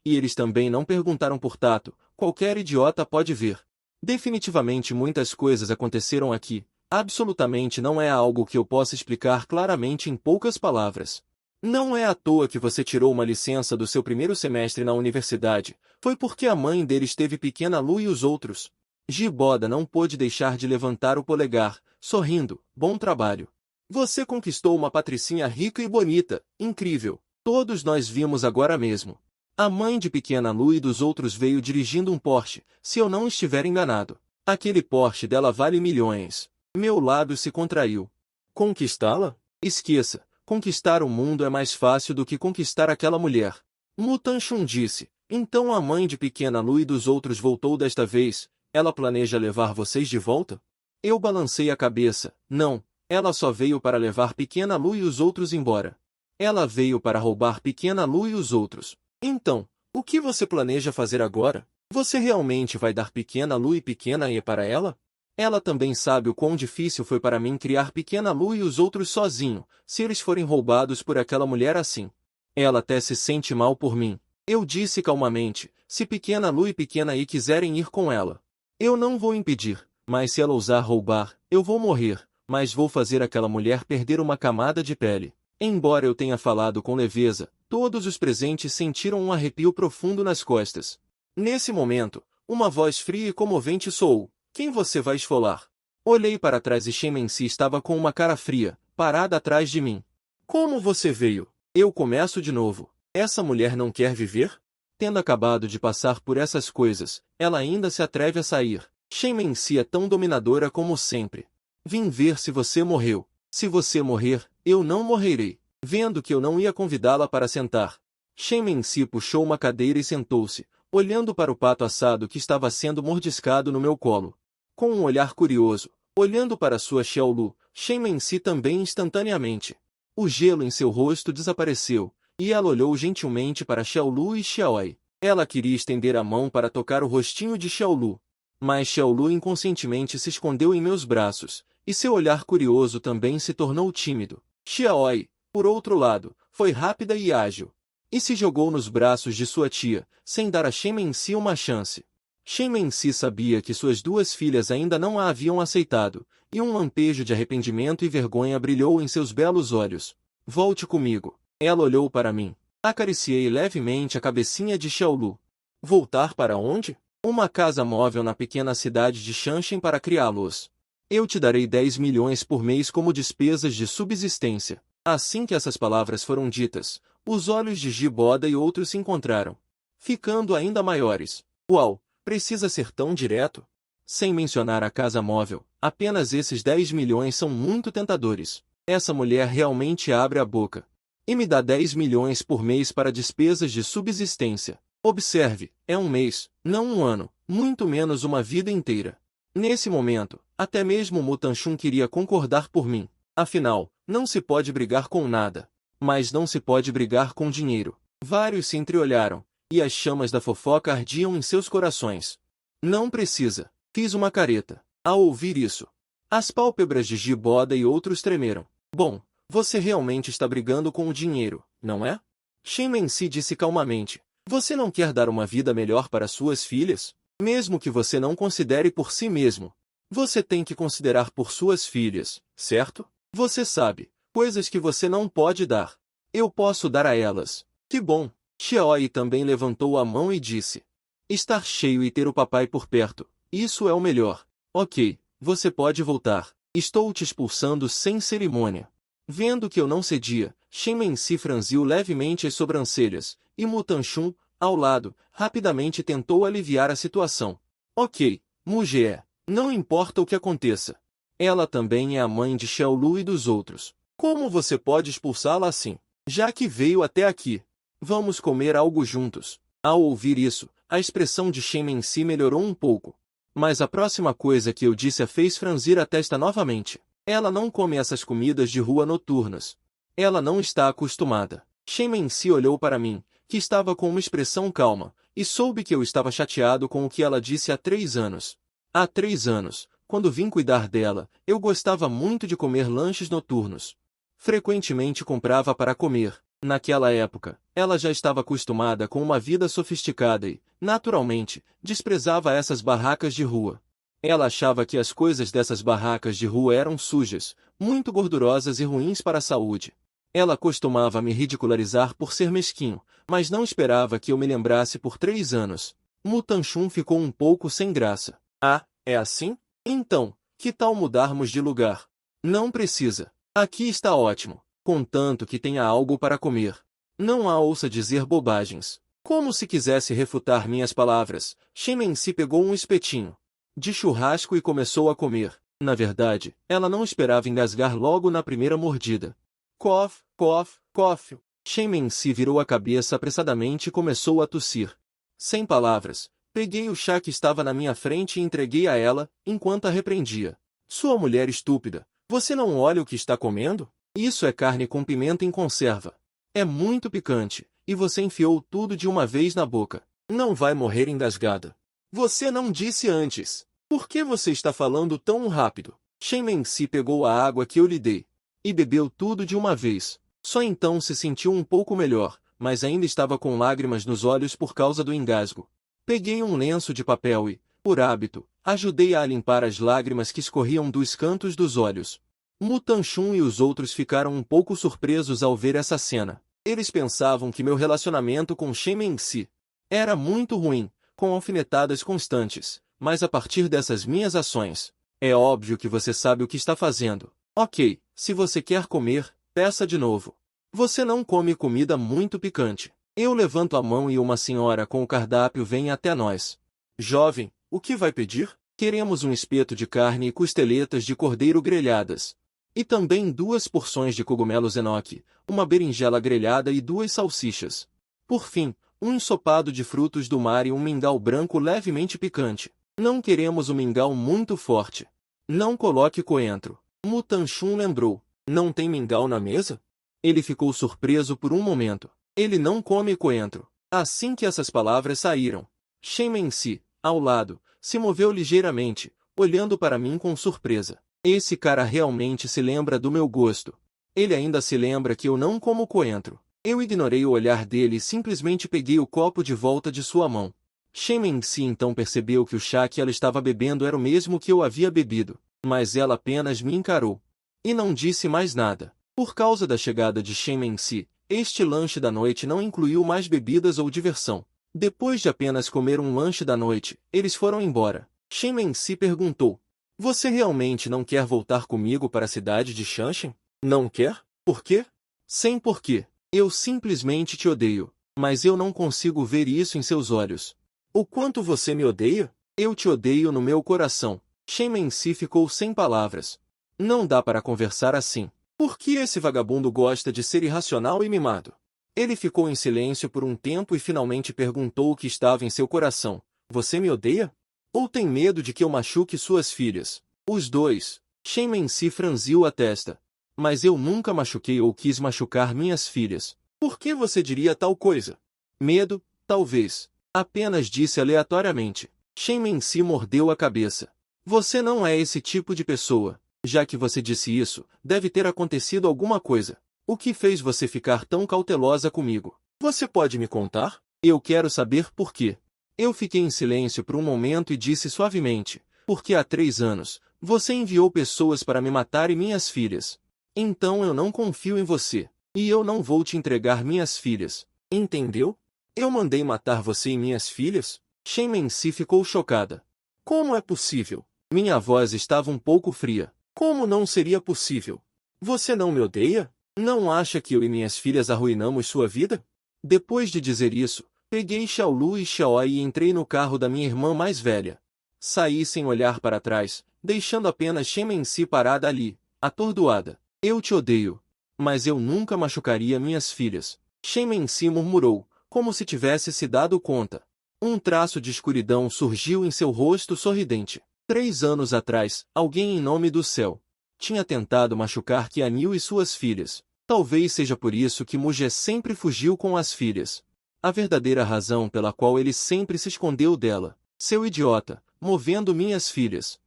e eles também não perguntaram por tato, qualquer idiota pode ver. Definitivamente muitas coisas aconteceram aqui, absolutamente não é algo que eu possa explicar claramente em poucas palavras. Não é à toa que você tirou uma licença do seu primeiro semestre na universidade, foi porque a mãe deles teve Pequena Lu e os outros. Jiboda não pôde deixar de levantar o polegar, sorrindo, bom trabalho. Você conquistou uma patricinha rica e bonita, incrível. Todos nós vimos agora mesmo. A mãe de Pequena Lu e dos outros veio dirigindo um Porsche, se eu não estiver enganado. Aquele Porsche dela vale milhões. Meu lábio se contraiu. Conquistá-la? Esqueça, conquistar o mundo é mais fácil do que conquistar aquela mulher. Mu Tanchun disse, então a mãe de Pequena Lu e dos outros voltou desta vez, ela planeja levar vocês de volta? Eu balancei a cabeça, não, ela só veio para levar Pequena Lu e os outros embora. Ela veio para roubar Pequena Lu e os outros. Então, o que você planeja fazer agora? Você realmente vai dar Pequena Lu e Pequena E para ela? Ela também sabe o quão difícil foi para mim criar Pequena Lu e os outros sozinho, se eles forem roubados por aquela mulher assim. Ela até se sente mal por mim. Eu disse calmamente, se Pequena Lu e Pequena E quiserem ir com ela. Eu não vou impedir, mas se ela ousar roubar, eu vou morrer, mas vou fazer aquela mulher perder uma camada de pele. Embora eu tenha falado com leveza, todos os presentes sentiram um arrepio profundo nas costas. Nesse momento, uma voz fria e comovente soou. Quem você vai esfolar? Olhei para trás e Shen Mensi estava com uma cara fria, parada atrás de mim. Como você veio? Eu começo de novo. Essa mulher não quer viver? Tendo acabado de passar por essas coisas, ela ainda se atreve a sair. Shen Mensi é tão dominadora como sempre. Vim ver se você morreu. Se você morrer, eu não morrerei. Vendo que eu não ia convidá-la para sentar, Shen Mensi puxou uma cadeira e sentou-se, olhando para o pato assado que estava sendo mordiscado no meu colo. Com um olhar curioso, olhando para sua Xiao Lu, Shen Mensi também instantaneamente. O gelo em seu rosto desapareceu, e ela olhou gentilmente para Xiao Lu e Xiaoi. Ela queria estender a mão para tocar o rostinho de Xiao Lu. Mas Xiao Lu inconscientemente se escondeu em meus braços, e seu olhar curioso também se tornou tímido. Xiaoi, por outro lado, foi rápida e ágil. E se jogou nos braços de sua tia, sem dar a Shen Mensi uma chance. Shen Mensi sabia que suas duas filhas ainda não a haviam aceitado, e um lampejo de arrependimento e vergonha brilhou em seus belos olhos. Volte comigo. Ela olhou para mim. Acariciei levemente a cabecinha de Xiaolu. Voltar para onde? Uma casa móvel na pequena cidade de Shanshen para criá-los. Eu te darei 10 milhões por mês como despesas de subsistência. Assim que essas palavras foram ditas, os olhos de Jiboda e outros se encontraram, ficando ainda maiores. Uau, precisa ser tão direto? Sem mencionar a casa móvel, apenas esses 10 milhões são muito tentadores. Essa mulher realmente abre a boca. E me dá 10 milhões por mês para despesas de subsistência. Observe, é um mês, não um ano, muito menos uma vida inteira. Nesse momento, até mesmo Mu Tanchun queria concordar por mim. Afinal, não se pode brigar com nada. Mas não se pode brigar com dinheiro. Vários se entreolharam, e as chamas da fofoca ardiam em seus corações. Não precisa. Fiz uma careta. Ao ouvir isso, as pálpebras de Jiboda e outros tremeram. Bom, você realmente está brigando com o dinheiro, não é? Shen Mensi disse calmamente. Você não quer dar uma vida melhor para suas filhas? Mesmo que você não considere por si mesmo. Você tem que considerar por suas filhas, certo? Você sabe, coisas que você não pode dar. Eu posso dar a elas. Que bom. Xiaoi também levantou a mão e disse. Estar cheio e ter o papai por perto. Isso é o melhor. Ok, você pode voltar. Estou te expulsando sem cerimônia. Vendo que eu não cedia, Shen Mensi franziu levemente as sobrancelhas, e Mu Tanchun, ao lado, rapidamente tentou aliviar a situação. Ok, Mu Jie, não importa o que aconteça. Ela também é a mãe de Xiaolu e dos outros. Como você pode expulsá-la assim? Já que veio até aqui. Vamos comer algo juntos. Ao ouvir isso, a expressão de Shen Mensi melhorou um pouco. Mas a próxima coisa que eu disse a fez franzir a testa novamente. Ela não come essas comidas de rua noturnas. Ela não está acostumada. Shen Mensi olhou para mim, que estava com uma expressão calma, e soube que eu estava chateado com o que ela disse há 3 anos. Há 3 anos, quando vim cuidar dela, eu gostava muito de comer lanches noturnos. Frequentemente comprava para comer. Naquela época, ela já estava acostumada com uma vida sofisticada e, naturalmente, desprezava essas barracas de rua. Ela achava que as coisas dessas barracas de rua eram sujas, muito gordurosas e ruins para a saúde. Ela costumava me ridicularizar por ser mesquinho, mas não esperava que eu me lembrasse por 3 anos. Mu Tanchun ficou um pouco sem graça. Ah, é assim? Então, que tal mudarmos de lugar? Não precisa. Aqui está ótimo, contanto que tenha algo para comer. Não a ouça dizer bobagens. Como se quisesse refutar minhas palavras, Shen Mensi pegou um espetinho de churrasco e começou a comer. Na verdade, ela não esperava engasgar logo na primeira mordida. Cof, cof, cof. Shen Mensi virou a cabeça apressadamente e começou a tossir. Sem palavras, peguei o chá que estava na minha frente e entreguei a ela, enquanto a repreendia. Sua mulher estúpida, você não olha o que está comendo? Isso é carne com pimenta em conserva. É muito picante, e você enfiou tudo de uma vez na boca. Não vai morrer engasgada. Você não disse antes. Por que você está falando tão rápido? Shen Mensi pegou a água que eu lhe dei e bebeu tudo de uma vez. Só então se sentiu um pouco melhor, mas ainda estava com lágrimas nos olhos por causa do engasgo. Peguei um lenço de papel e, por hábito, ajudei-a a limpar as lágrimas que escorriam dos cantos dos olhos. Mu Tanchun e os outros ficaram um pouco surpresos ao ver essa cena. Eles pensavam que meu relacionamento com Shen Mensi era muito ruim, com alfinetadas constantes, mas a partir dessas minhas ações, é óbvio que você sabe o que está fazendo. Ok, se você quer comer, peça de novo. Você não come comida muito picante. Eu levanto a mão e uma senhora com o cardápio vem até nós. Jovem, o que vai pedir? Queremos um espeto de carne e costeletas de cordeiro grelhadas. E também 2 porções de cogumelos enoki, uma berinjela grelhada e 2 salsichas. Por fim, um ensopado de frutos do mar e um mingau branco levemente picante. Não queremos um mingau muito forte. Não coloque coentro. Mu Tanchun lembrou. Não tem mingau na mesa? Ele ficou surpreso por um momento. Ele não come coentro. Assim que essas palavras saíram, Shen Mensi, ao lado, se moveu ligeiramente, olhando para mim com surpresa. Esse cara realmente se lembra do meu gosto. Ele ainda se lembra que eu não como coentro. Eu ignorei o olhar dele e simplesmente peguei o copo de volta de sua mão. Shen-Mengzi então percebeu que o chá que ela estava bebendo era o mesmo que eu havia bebido, mas ela apenas me encarou. E não disse mais nada. Por causa da chegada de Shen-Mengzi, este lanche da noite não incluiu mais bebidas ou diversão. Depois de apenas comer um lanche da noite, eles foram embora. Shen-Mengzi perguntou: Você realmente não quer voltar comigo para a cidade de Shanshan? Não quer? Por quê? Sem porquê. Eu simplesmente te odeio. Mas eu não consigo ver isso em seus olhos. O quanto você me odeia? Eu te odeio no meu coração. Shen-Mengzi ficou sem palavras. Não dá para conversar assim. Por que esse vagabundo gosta de ser irracional e mimado? Ele ficou em silêncio por um tempo e finalmente perguntou o que estava em seu coração. Você me odeia? Ou tem medo de que eu machuque suas filhas? Os dois. Shen-Mengzi franziu a testa. Mas eu nunca machuquei ou quis machucar minhas filhas. Por que você diria tal coisa? Medo, talvez. Apenas disse aleatoriamente. Shen-Mengzi mordeu a cabeça. Você não é esse tipo de pessoa. Já que você disse isso, deve ter acontecido alguma coisa. O que fez você ficar tão cautelosa comigo? Você pode me contar? Eu quero saber por quê. Eu fiquei em silêncio por um momento e disse suavemente, porque há 3 anos, você enviou pessoas para me matar e minhas filhas. Então eu não confio em você, e eu não vou te entregar minhas filhas. Entendeu? Eu mandei matar você e minhas filhas? Shen-Mengzi ficou chocada. Como é possível? Minha voz estava um pouco fria. Como não seria possível? Você não me odeia? Não acha que eu e minhas filhas arruinamos sua vida? Depois de dizer isso, peguei Xiaolu e Xiaoi e entrei no carro da minha irmã mais velha. Saí sem olhar para trás, deixando apenas Shen-Mengzi parada ali, atordoada. Eu te odeio. Mas eu nunca machucaria minhas filhas. Shen-Mengzi murmurou, como se tivesse se dado conta. Um traço de escuridão surgiu em seu rosto sorridente. 3 anos atrás, alguém em nome do céu tinha tentado machucar Qianyu e suas filhas. Talvez seja por isso que Muje sempre fugiu com as filhas. A verdadeira razão pela qual ele sempre se escondeu dela. Seu idiota, movendo minhas filhas.